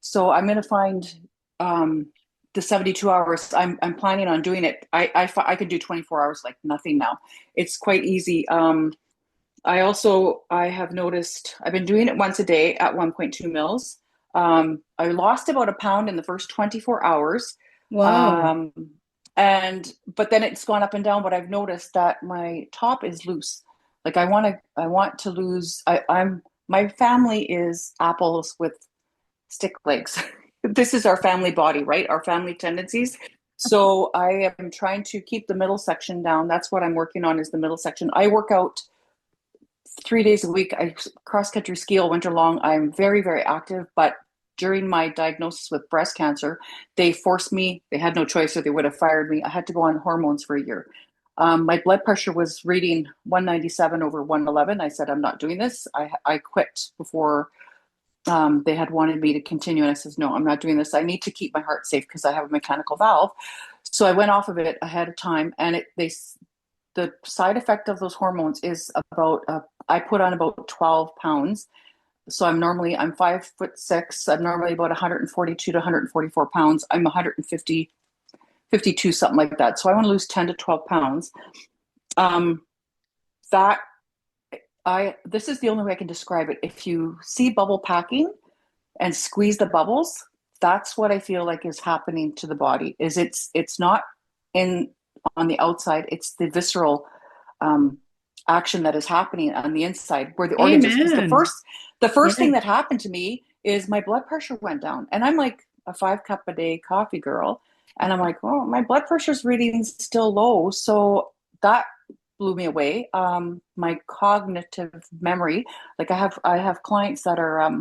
So I'm going to find the 72 hours. I'm planning on doing it. I could do 24 hours like nothing now. It's quite easy. I have noticed I've been doing it once a day at 1.2 mils. I lost about a pound in the first 24 hours. Wow. But then it's gone up and down, but I've noticed that my top is loose. Like I want to lose, my family is apples with stick legs. This is our family body, right? Our family tendencies. So I am trying to keep the middle section down. That's what I'm working on, is the middle section. I work out 3 days a week. I cross country ski all winter long. I'm very, very active, but during my diagnosis with breast cancer, they forced me, they had no choice or they would have fired me. I had to go on hormones for a year. My blood pressure was reading 197 over 111. I said, I'm not doing this. I quit before they had wanted me to continue. And I said, no, I'm not doing this. I need to keep my heart safe because I have a mechanical valve. So I went off of it ahead of time. And the side effect of those hormones is about, I put on about 12 pounds. So I'm 5'6". I'm normally about 142 to 144 pounds. I'm 150, 52, something like that. So I want to lose 10 to 12 pounds. This is the only way I can describe it. If you see bubble packing and squeeze the bubbles, that's what I feel like is happening to the body. It's not on the outside. It's the visceral action that is happening on the inside where the organs are. The first thing that happened to me is my blood pressure went down, and I'm like a 5-cup a day coffee girl, and I'm like, oh, my blood pressure's reading still low. So that blew me away. My cognitive memory, like I have clients that are I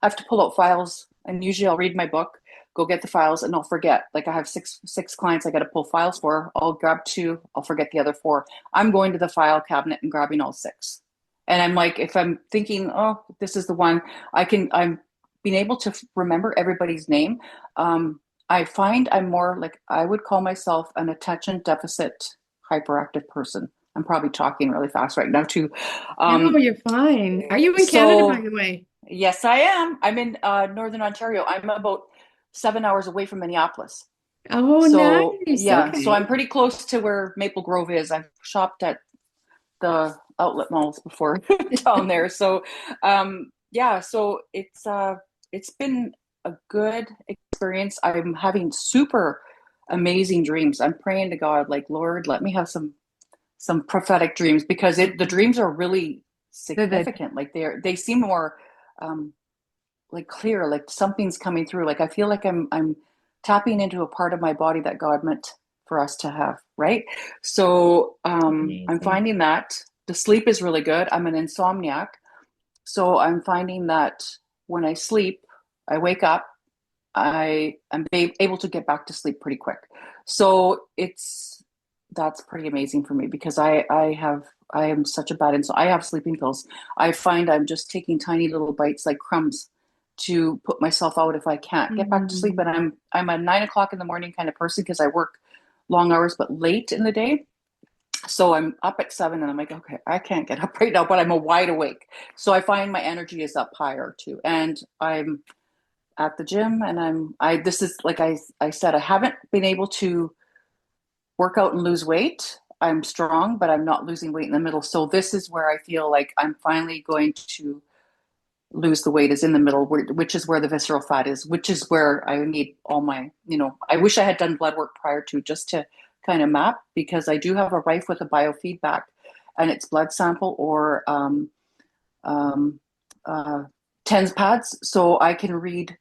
have to pull out files, and usually I'll read my book, go get the files, and I'll forget. Like I have six clients I got to pull files for. I'll grab 2, I'll forget the other 4. I'm going to the file cabinet and grabbing all 6. And I'm like, if I'm thinking, oh, this is the one, I'm being able to remember everybody's name. I find I'm more like, I would call myself an attention deficit hyperactive person. I'm probably talking really fast right now too. No, you're fine. Are you in Canada, by the way? Yes, I am. I'm in Northern Ontario. I'm about 7 hours away from Minneapolis. Oh, So, nice. yeah, Okay. so I'm pretty close to where Maple Grove is. I've shopped at the outlet malls before down there. So, so it's been a good experience. I'm having super amazing dreams. I'm praying to God, like, Lord, let me have some prophetic dreams, because the dreams are really significant. Like they seem more like clear, like something's coming through. Like I feel like I'm tapping into a part of my body that God meant for us to have, right? So I'm finding that the sleep is really good. I'm an insomniac. So I'm finding that when I sleep, I wake up, I am able to get back to sleep pretty quick. So that's pretty amazing for me, because I am such a bad insomnia. I have sleeping pills. I find I'm just taking tiny little bites like crumbs to put myself out if I can't get back to sleep. And I'm a 9 o'clock in the morning kind of person, because I work long hours but late in the day. So I'm up at 7 and I'm like, okay, I can't get up right now, but I'm wide awake. So I find my energy is up higher too. And I'm at the gym, and this is like I said, I haven't been able to work out and lose weight. I'm strong, but I'm not losing weight in the middle. So this is where I feel like I'm finally going to lose the weight, is in the middle, which is where the visceral fat is, which is where I need all my, I wish I had done blood work prior to, just to kind of map, because I do have a Rife with a biofeedback, and it's blood sample or TENS pads. So I can read,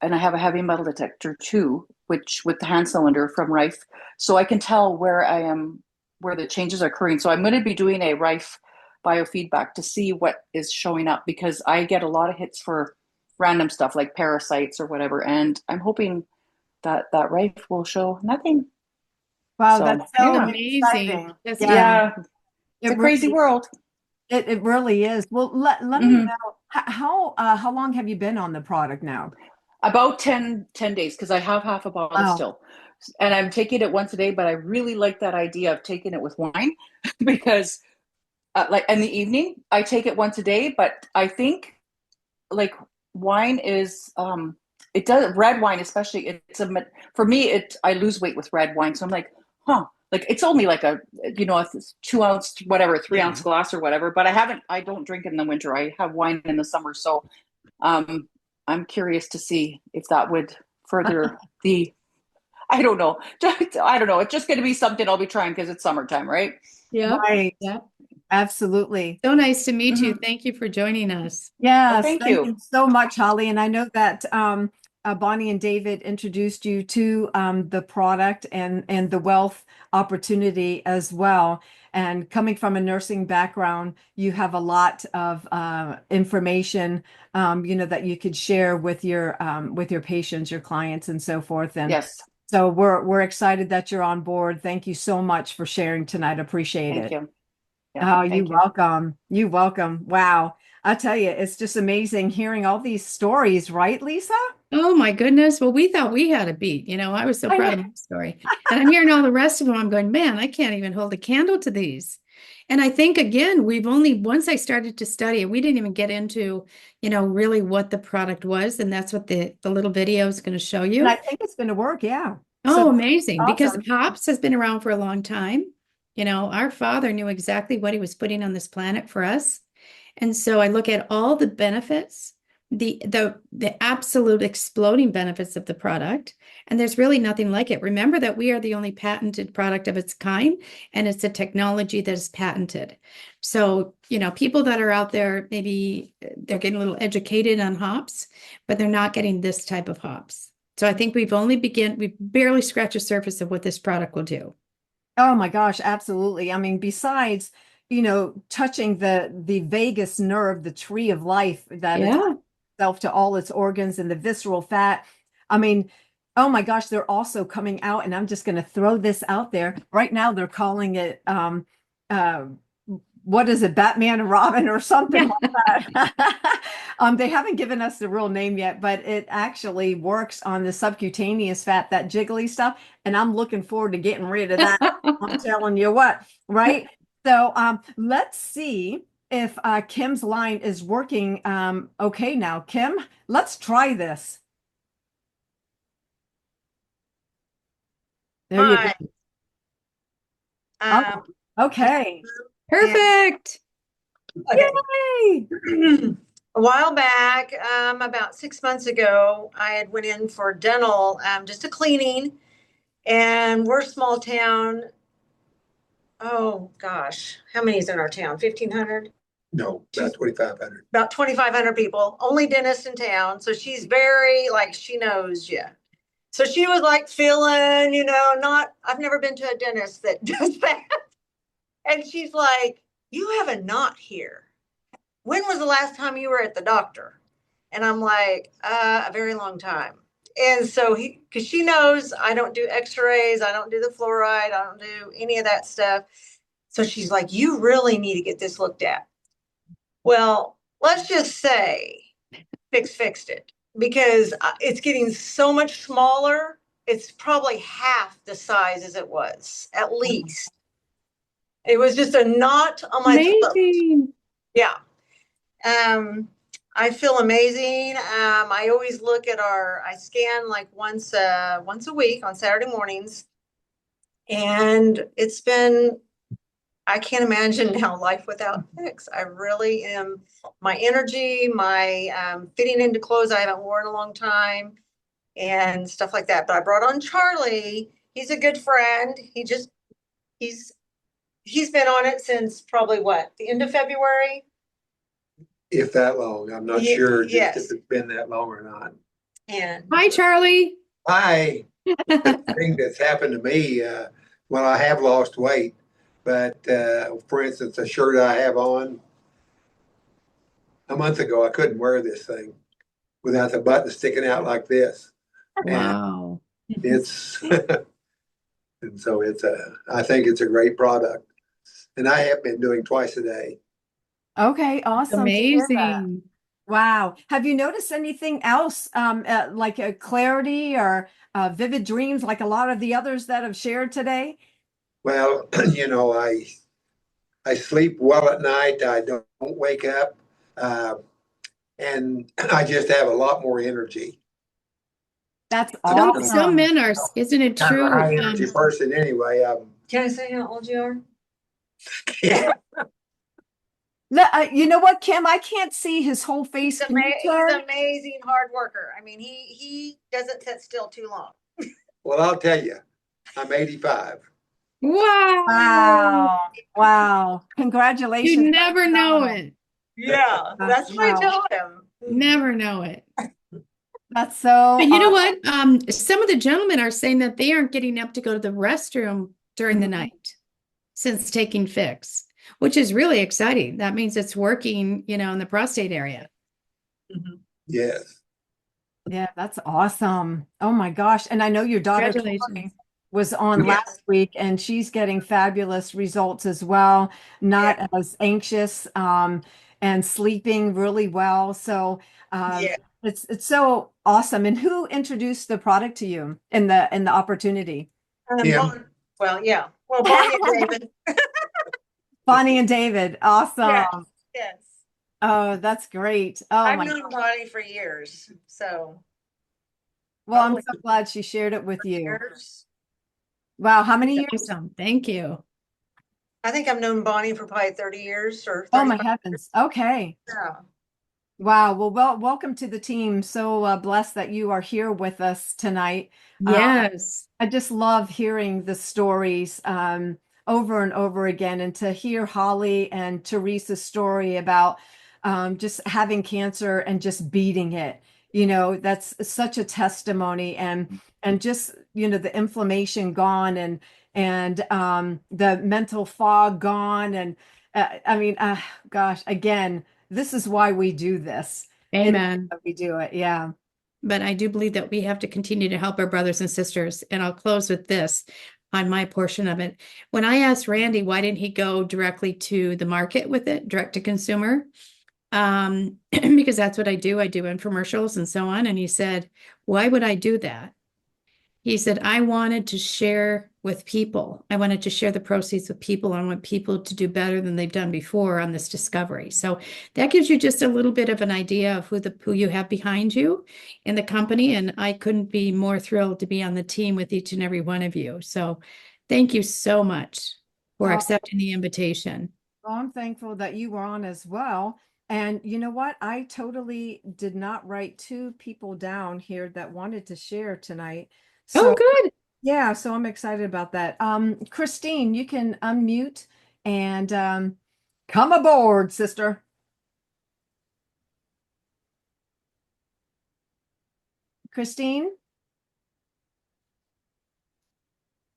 and I have a heavy metal detector too, which with the hand cylinder from Rife. So I can tell where I am, where the changes are occurring. So I'm going to be doing a Rife biofeedback to see what is showing up, because I get a lot of hits for random stuff like parasites or whatever. And I'm hoping that Rife will show nothing. Wow, So, that's so amazing. exciting. That's it's a crazy world. It really is. Well, let me know, how long have you been on the product now? About 10 days, because I have half a bottle Wow. still. And I'm taking it once a day, but I really like that idea of taking it with wine because like in the evening, I take it once a day, but I think like wine is it does red wine especially for me I lose weight with red wine, so I'm like, like it's only like a a 2 ounce whatever 3 ounce glass or whatever, but I don't drink it in the winter. I have wine in the summer, so I'm curious to see if that would further the I don't know. I don't know. It's just going to be something I'll be trying because it's summertime, right? Yep. Right. Yep. Absolutely. So nice to meet you. Thank you for joining us. Yes, thank thank you. you so much, Holly. And I know that Bonnie and David introduced you to the product and the wealth opportunity as well. And coming from a nursing background, you have a lot of information, that you could share with your patients, your clients, and so forth. And Yes. so we're excited that you're on board. Thank you so much for sharing tonight. Appreciate Thank it. you. Yeah, Oh, you're welcome. You're welcome. Wow. I tell you, it's just amazing hearing all these stories, right, Lisa? Oh my goodness. Well, we thought we had a beat. I was so I proud of know. my story. And I'm hearing all the rest of them. I'm going, man, I can't even hold a candle to these. And I think, again, once I started to study it, we didn't even get into, really what the product was. And that's what the little video is going to show And you. I think it's going to work. Yeah. Oh, So amazing. Because awesome. hops has been around for a long time. Our father knew exactly what he was putting on this planet for us. And so I look at all the benefits, the absolute exploding benefits of the product, and there's really nothing like it. Remember that we are the only patented product of its kind, and it's a technology that is patented. So, people that are out there, maybe they're getting a little educated on hops, but they're not getting this type of hops. So I think we've barely scratched the surface of what this product will do. Oh my gosh, absolutely. I mean, besides, touching the vagus nerve, the tree of life that attaches itself to all its organs and the visceral fat. I mean, oh my gosh, they're also coming out, and I'm just going to throw this out there. Right now, they're calling it what is it, Batman and Robin or something like that. They haven't given us the real name yet, but it actually works on the subcutaneous fat, that jiggly stuff. And I'm looking forward to getting rid of that. I'm telling you what, right? So let's see if Kim's line is working okay now. Kim, let's try this. There you go. Oh, okay. Perfect. Yay! A while back, about 6 months ago, I had went in for dental, just a cleaning, and we're a small town. Oh gosh, how many is in our town? 1,500? No, about 2,500. About 2,500 people, only dentist in town. So she's very like, she knows you. So she was like feeling, I've never been to a dentist that does that. And she's like, you have a knot here. When was the last time you were at the doctor? And I'm like, a very long time. And so because she knows I don't do x-rays, I don't do the fluoride, I don't do any of that stuff. So she's like, you really need to get this looked at. Well, let's just say fixed it, because it's getting so much smaller. It's probably half the size as it was, at least. It was just a knot on my throat. Yeah. I feel amazing. I always look at I scan like once a week on Saturday mornings. And I can't imagine now life without Fix. I really am. My energy, my fitting into clothes I haven't worn in a long time and stuff like that. But I brought on Charlie. He's a good friend. He's been on it since probably the end of February? If that long. I'm not sure just if it's been that long or not. And hi, Charlie. Hi. The thing that's happened to me, well, I have lost weight, but for instance, a shirt I have on, a month ago, I couldn't wear this thing without the button sticking out like this. Wow. And it's, and so I think it's a great product. And I have been doing twice a day. Okay, awesome. To hear that. Amazing. Wow. Have you noticed anything else, like a clarity or vivid dreams, like a lot of the others that have shared today? Well, I sleep well at night. I don't wake up, uh, and I just have a lot more energy. That's Some awesome. men are, isn't it Kind of a true? high energy person anyway. Can I say how old you are? Yeah. You know what, Kim? I can't see his whole face. He's Can you turn? amazing hard worker. I mean, he doesn't sit still too long. Well, I'll tell you, I'm 85. Wow. Wow. Wow. You Congratulations. never know it. Yeah, that's what I Wow. told him. Never know it. That's so But you know awesome. what? Some of the gentlemen are saying that they aren't getting up to go to the restroom during the night since taking Fix, which is really exciting. That means it's working, in the prostate area. Yes. Yeah, that's awesome. Oh my gosh. And I know your daughter Congratulations. Tori was on Yes. last week and she's getting fabulous results as well, not as anxious, and sleeping really well. So Yeah. it's so awesome. And who introduced the product to you in the opportunity? Him. Well, yeah. Well, Bonnie and David. Bonnie and David. Awesome. Yes. Yes. Oh, that's great. Oh I've my known Bonnie for years. So Well, I'm probably so glad she shared it with you. years. Wow, how many years? Awesome. Thank you. I think I've known Bonnie for probably 30 years or Oh my 35 heavens. Okay. Yeah. Wow. Well, welcome to the team. So blessed that you are here with us tonight. Yes. I just love hearing the stories over and over again, and to hear Holly and Teresa's story about just having cancer and just beating it. That's such a testimony, and just the inflammation gone, and the mental fog gone, and I mean, gosh, again, this is why we do this. Amen. We do it. Yeah. But I do believe that we have to continue to help our brothers and sisters. And I'll close with this on my portion of it. When I asked Randy, why didn't he go directly to the market with it, direct to consumer? Because that's what I do. I do infomercials and so on. And he said, why would I do that? He said, I wanted to share with people. I wanted to share the proceeds with people. I want people to do better than they've done before on this discovery. So that gives you just a little bit of an idea of who you have behind you in the company. And I couldn't be more thrilled to be on the team with each and every one of you. So thank you so much for Well, accepting the invitation. Well, I'm thankful that you were on as well. And you know what? I totally did not write two people down here that wanted to share tonight. Oh, So good. yeah, so I'm excited about that. Christine, you can unmute and come aboard, sister. Christine?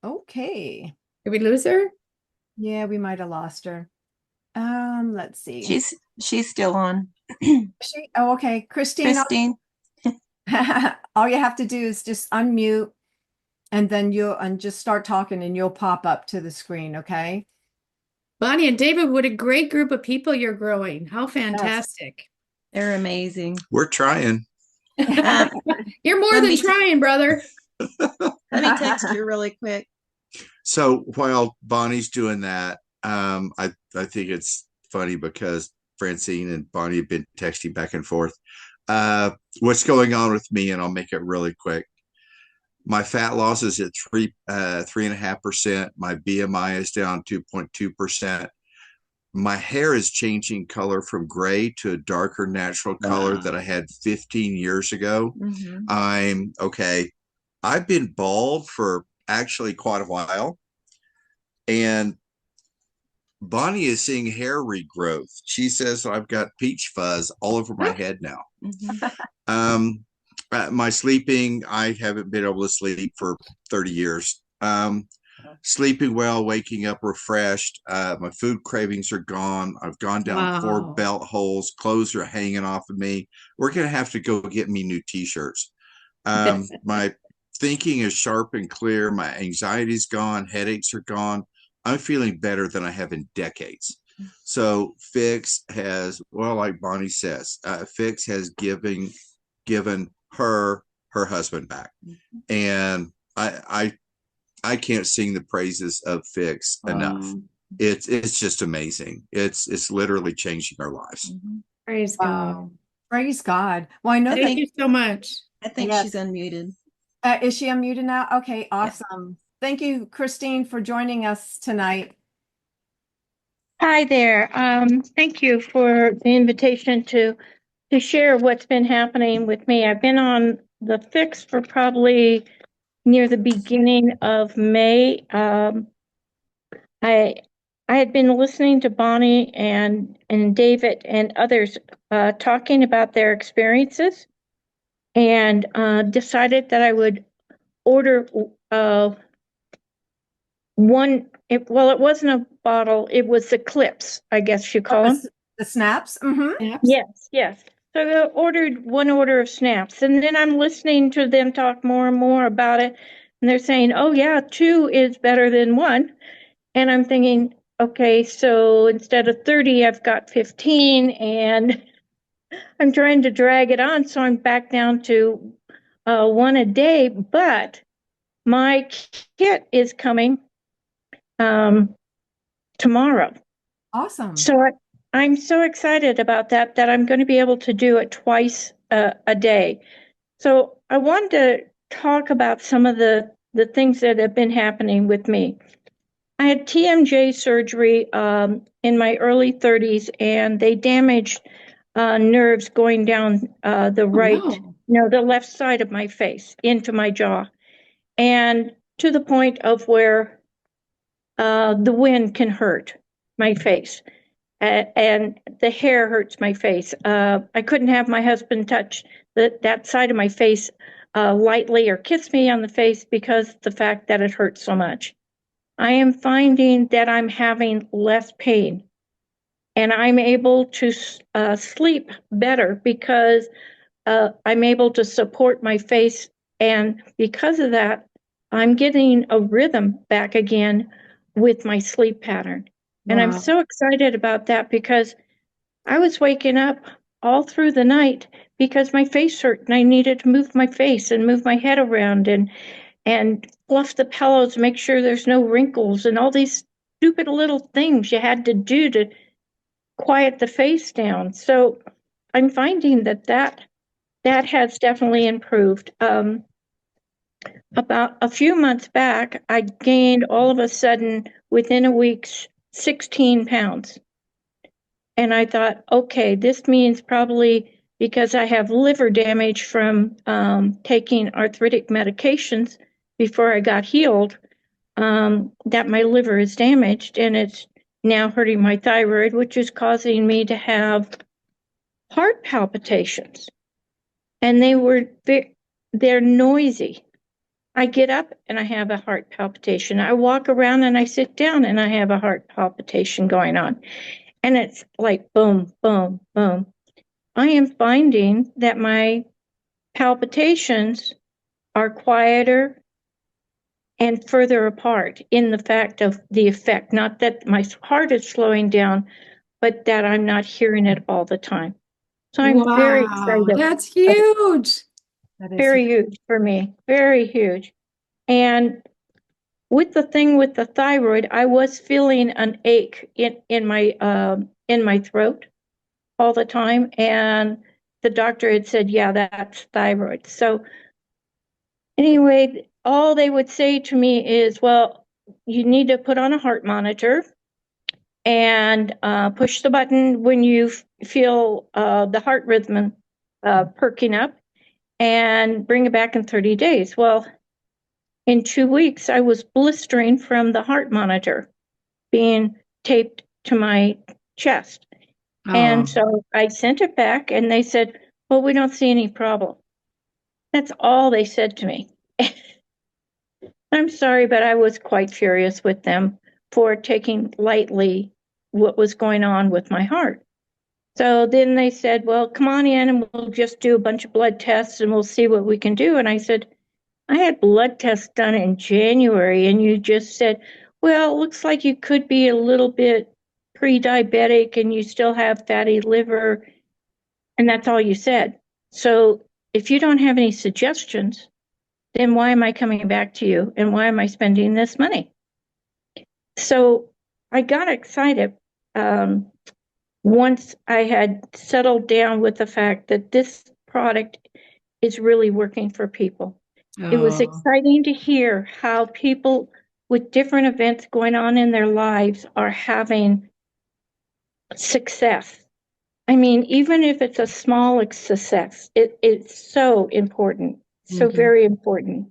Okay. Did we lose her? Yeah, we might have lost her. Let's see. She's still on. Oh, okay. Christine. All you have to do is just unmute, and then and just start talking, and you'll pop up to the screen, okay? Bonnie and David, what a great group of people you're growing. How fantastic. They're amazing. We're trying. You're more than trying, brother. Let me text you really quick. So while Bonnie's doing that, I think it's funny because Francine and Bonnie have been texting back and forth. What's going on with me, and I'll make it really quick. My fat loss is at 3.5%. My BMI is down 2.2%. My hair is changing color from gray to a darker natural color that I had 15 years ago. Mm-hmm. I'm okay. I've been bald for actually quite a while. And Bonnie is seeing hair regrowth. She says I've got peach fuzz all over my head now. Mm-hmm. My sleeping, I haven't been able to sleep for 30 years. Sleeping well, waking up refreshed. My food cravings are gone. I've gone down 4 belt holes. Clothes are hanging off of me. We're going to have to go get me new t-shirts. My thinking is sharp and clear. My anxiety's gone. Headaches are gone. I'm feeling better than I have in decades. So Fix has, well, like Bonnie says, Fix has given her husband back, and I can't sing the praises of Fix enough. It's just amazing. It's literally changing our lives. Praise God. Praise God. Well, I know Thank you so much. I think Yes. she's unmuted. Is she unmuted now? Okay, awesome. Thank you, Christine, for joining us tonight. Hi there. Thank you for the invitation to share what's been happening with me. I've been on the fix for probably near the beginning of May. I had been listening to Bonnie and David and others talking about their experiences, and decided that I would order one. It wasn't a bottle; it was the clips, I guess you call them. The snaps? Mm-hmm. Yes, yes. So I ordered one order of snaps, and then I'm listening to them talk more and more about it, and they're saying, "Oh yeah, 2 is better than 1," and I'm thinking, okay, so instead of 30, I've got 15, and I'm trying to drag it on, so I'm back down to 1 a day. But my kit is coming tomorrow. Awesome. So I'm so excited about that I'm going to be able to do it twice a day. So I wanted to talk about some of the things that have been happening with me. I had TMJ surgery in my early 30s, and they damaged nerves going down the right, the left side of my face into my jaw, and to the point of where the wind can hurt my face. And the hair hurts my face. I couldn't have my husband touch that side of my face lightly or kiss me on the face because of the fact that it hurts so much. I am finding that I'm having less pain, and I'm able to sleep better because I'm able to support my face. And because of that, I'm getting a rhythm back again with my sleep pattern. And I'm Wow. so excited about that because I was waking up all through the night because my face hurt and I needed to move my face and move my head around and fluff the pillows, make sure there's no wrinkles and all these stupid little things you had to do to quiet the face down. So I'm finding that has definitely improved. About a few months back, I gained all of a sudden, within a week, 16 pounds. And I thought, okay, this means probably because I have liver damage from taking arthritic medications before I got healed, that my liver is damaged, and it's now hurting my thyroid, which is causing me to have heart palpitations. And they're noisy. I get up and I have a heart palpitation. I walk around and I sit down and I have a heart palpitation going on. And it's like boom, boom, boom. I am finding that my palpitations are quieter and further apart in the fact of the effect. Not that my heart is slowing down, but that I'm not hearing it all the time. So I'm very excited. That's huge. Very huge for me. Very huge. And with the thing with the thyroid, I was feeling an ache in my throat all the time, and the doctor had said, "Yeah, that's thyroid." So anyway, all they would say to me is, "Well, you need to put on a heart monitor and push the button when you feel the heart rhythm perking up, and bring it back in 30 days." Well, in 2 weeks, I was blistering from the heart monitor being taped to my chest. And so I sent it back and they said, "Well, we don't see any problem." That's all they said to me. I'm sorry, but I was quite furious with them for taking lightly what was going on with my heart. So then they said, "Well, come on in and we'll just do a bunch of blood tests and we'll see what we can do." And I said, "I had blood tests done in January and you just said, well, it looks like you could be a little bit pre-diabetic and you still have fatty liver, and that's all you said. So if you don't have any suggestions, then why am I coming back to you? And why am I spending this money? So I got excited once I had settled down with the fact that this product is really working for people. It was Oh, exciting to hear how people with different events going on in their lives are having success. I mean, even if it's a small success, it's so important, so very important.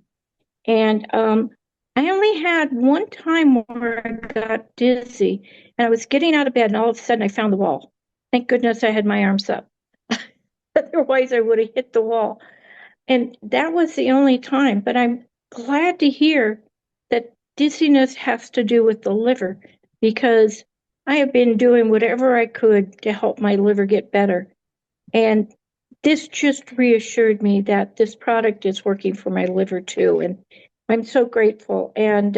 And I only had one time where I got dizzy and I was getting out of bed and all of a sudden I found the wall. Thank goodness I had my arms up. Otherwise, I would have hit the wall. And that was the only time. But I'm glad to hear that dizziness has to do with the liver because I have been doing whatever I could to help my liver get better. And this just reassured me that this product is working for my liver too. And I'm so grateful. And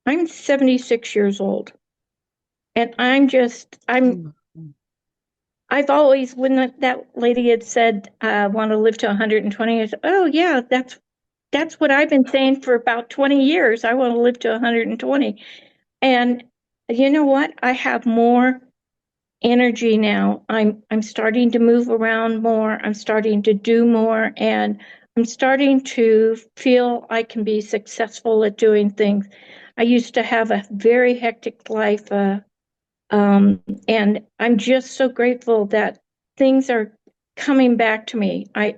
I'm 76 years old. And I've always, when that lady had said, I want to live to 120, I said, oh yeah, that's what I've been saying for about 20 years. I want to live to 120. And you know what? I have more energy now. I'm starting to move around more. I'm starting to do more, and I'm starting to feel I can be successful at doing things. I used to have a very hectic life, and I'm just so grateful that things are coming back to me. I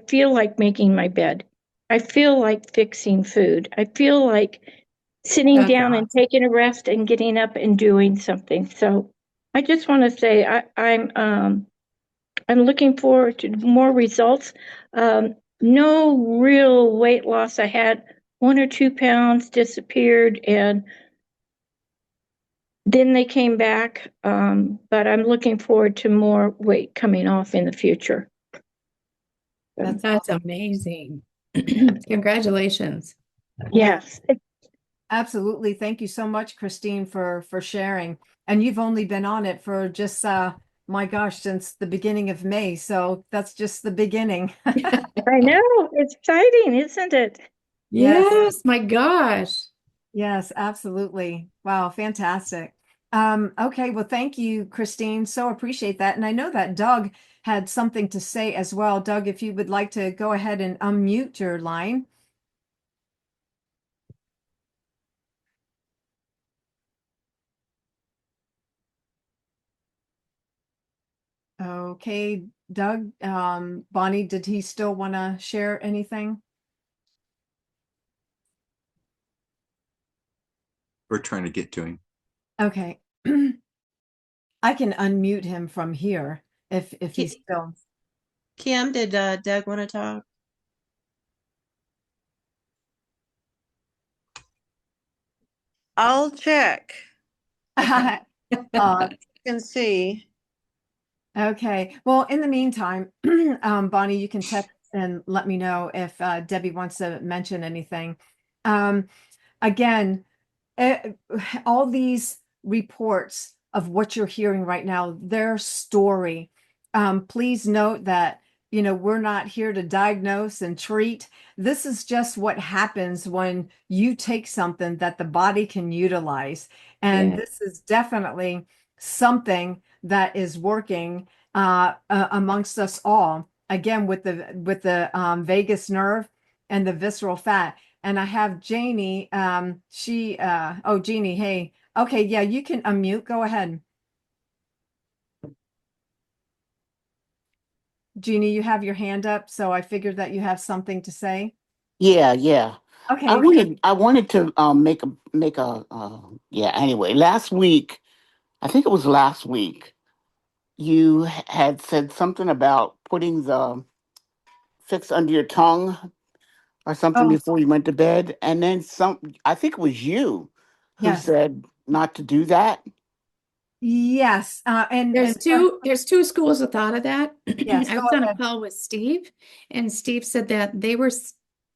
feel like making my bed. I feel like fixing food. I feel like sitting that's down and awesome. taking a rest and getting up and doing something. So I just want to say I'm looking forward to more results. No real weight loss. I had 1 or 2 pounds disappeared and then they came back. But I'm looking forward to more weight coming off in the future. That's amazing. Congratulations. Yes. Absolutely. Thank you so much, Christine, for sharing. And you've only been on it for just my gosh, since the beginning of May. So that's just the beginning. I know. It's exciting, isn't it? Yes, my gosh. Yes, absolutely. Wow, fantastic. Okay, well, thank you, Christine. So appreciate that. And I know that Doug had something to say as well. Doug, if you would like to go ahead and unmute your line. Okay, Doug, Bonnie, did he still want to share anything? We're trying to get to him. Okay. I can unmute him from here if he's still. Kim, did Doug want to talk? I'll check. Can see. Okay. Well, in the meantime, Bonnie, you can text and let me know if Debbie wants to mention anything. Again, all these reports of what you're hearing right now, their story. Please note that, we're not here to diagnose and treat. This is just what happens when you take something that the body can utilize. And Yeah. this is definitely something that is working amongst us all. Again, with the vagus nerve and the visceral fat. And I have Janie. Jeannie, hey. Okay, yeah, you can unmute. Go ahead. Jeannie, you have your hand up, so I figured that you have something to say. Yeah. I Okay. wanted to anyway, last week, I think it was last week, you had said something about putting the fix under your tongue or something Oh, before you went to bed. And then I think it was you who yes. said not to do that. Yes. And There's two schools of thought of that. yes, I go was on a ahead. call with Steve, and Steve said that they've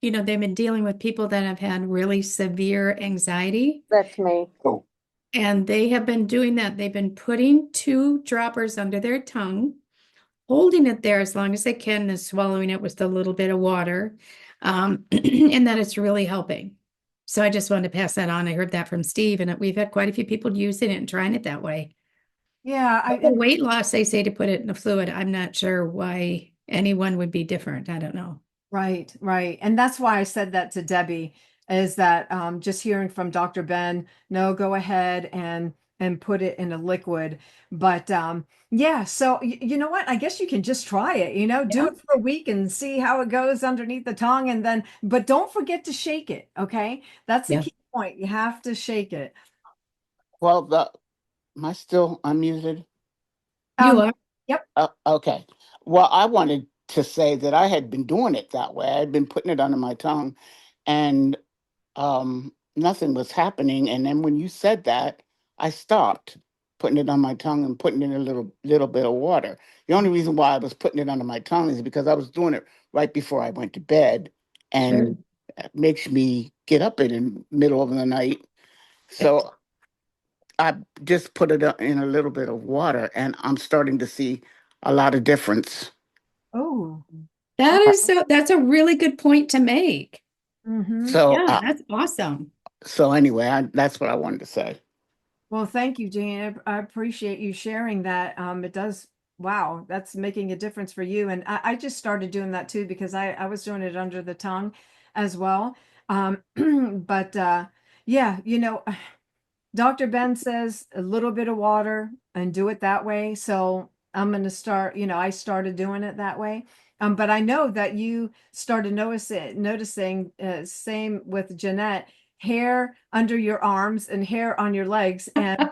been dealing with people that have had really severe anxiety. That's me. Oh. And they have been doing that. They've been putting 2 droppers under their tongue, holding it there as long as they can, and swallowing it with a little bit of water. And that it's really helping. So I just wanted to pass that on. I heard that from Steve, and we've had quite a few people using it and trying it that way. Yeah, For weight loss, they say to put it in a fluid. I'm not sure why anyone would be different. I don't know. Right, right. And that's why I said that to Debbie, is that just hearing from Dr. Ben, no, go ahead and put it in a liquid. But yeah, so you know what? I guess you can just try it, do it for a week and see how it goes underneath the tongue, and then, but don't forget to shake it, okay? That's the Yeah. key point. You have to shake it. Well, am I still unmuted? You are? Yep. Okay. Well, I wanted to say that I had been doing it that way. I had been putting it under my tongue, and nothing was happening. And then when you said that, I stopped putting it on my tongue and putting in a little bit of water. The only reason why I was putting it under my tongue is because I was doing it right before I went to bed, and it makes me get up in the middle of the night. So I just put it in a little bit of water, and I'm starting to see a lot of difference. Oh, That's a really good point to make. So, Yeah, that's awesome. so anyway, that's what I wanted to say. Well, thank you, Jane. I appreciate you sharing that. It does, wow, that's making a difference for you. And I just started doing that too, because I was doing it under the tongue as well. But yeah, Dr. Ben says a little bit of water and do it that way. So I'm going to start, I started doing it that way. But I know that you started noticing same with Jeanette, hair under your arms and hair on your legs. And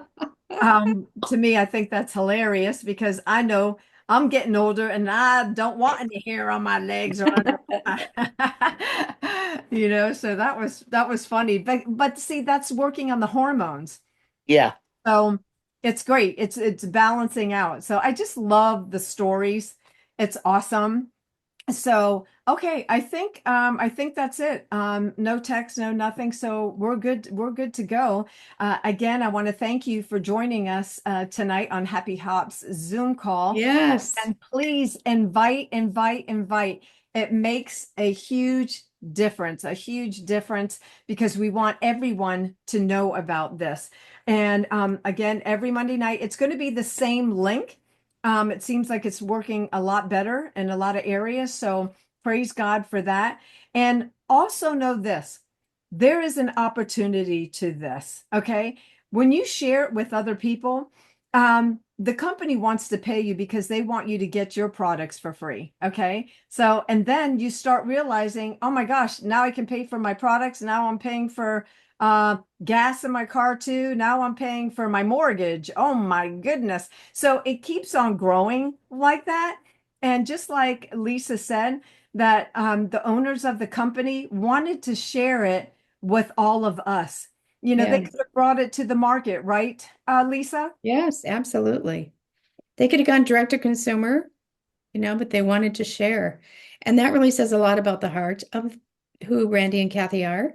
to me, I think that's hilarious, because I know I'm getting older and I don't want any hair on my legs or under so that was funny. But see, that's working on the hormones. Yeah. So it's great. It's balancing out. So I just love the stories. It's awesome. So okay, I think that's it. No text, no nothing. So we're good to go. Again, I want to thank you for joining us tonight on Happy Hops Zoom call. Yes. And please invite. It makes a huge difference, because we want everyone to know about this. And again, every Monday night, it's going to be the same link. It seems like it's working a lot better in a lot of areas. So praise God for that. And also know this, there is an opportunity to this. Okay. When you share it with other people, the company wants to pay you because they want you to get your products for free. Okay. So, and then you start realizing, oh my gosh, now I can pay for my products. Now I'm paying for gas in my car too. Now I'm paying for my mortgage. Oh my goodness. So it keeps on growing like that. And just like Lisa said, that the owners of the company wanted to share it with all of us. They Yes. could have brought it to the market, right, Lisa? Yes, absolutely. They could have gone direct to consumer, but they wanted to share. And that really says a lot about the heart of who Randy and Kathy are.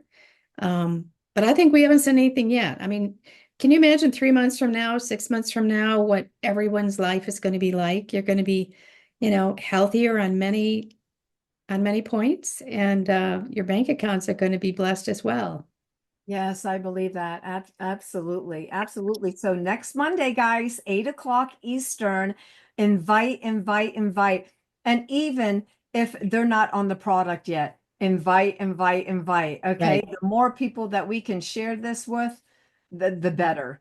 But I think we haven't seen anything yet. I mean, can you imagine 3 months from now, 6 months from now, what everyone's life is going to be like? You're going to be, healthier on many points, and your bank accounts are going to be blessed as well. Yes, I believe that. Absolutely. Absolutely. So next Monday, guys, 8 o'clock Eastern, invite. And even if they're not on the product yet, invite. Okay. Right. The more people that we can share this with, the better.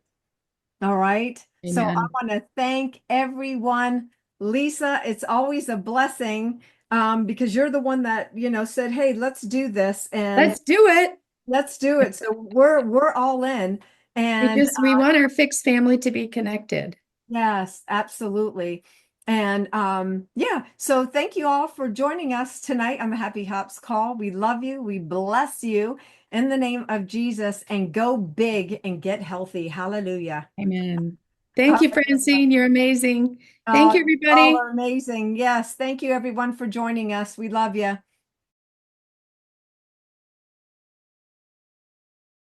All right. So I Amen. want to thank everyone. Lisa, it's always a blessing, because you're the one that, said, hey, let's do this. And Let's do it. let's do it. So we're all in. And We want our fixed family to be connected. yes, absolutely. And yeah, so thank you all for joining us tonight on the Happy Hops call. We love you. We bless you in the name of Jesus, and go big and get healthy. Hallelujah. Amen. Thank you, Francine. You're amazing. Thank you, All everybody. are amazing. Yes. Thank you everyone for joining us. We love you.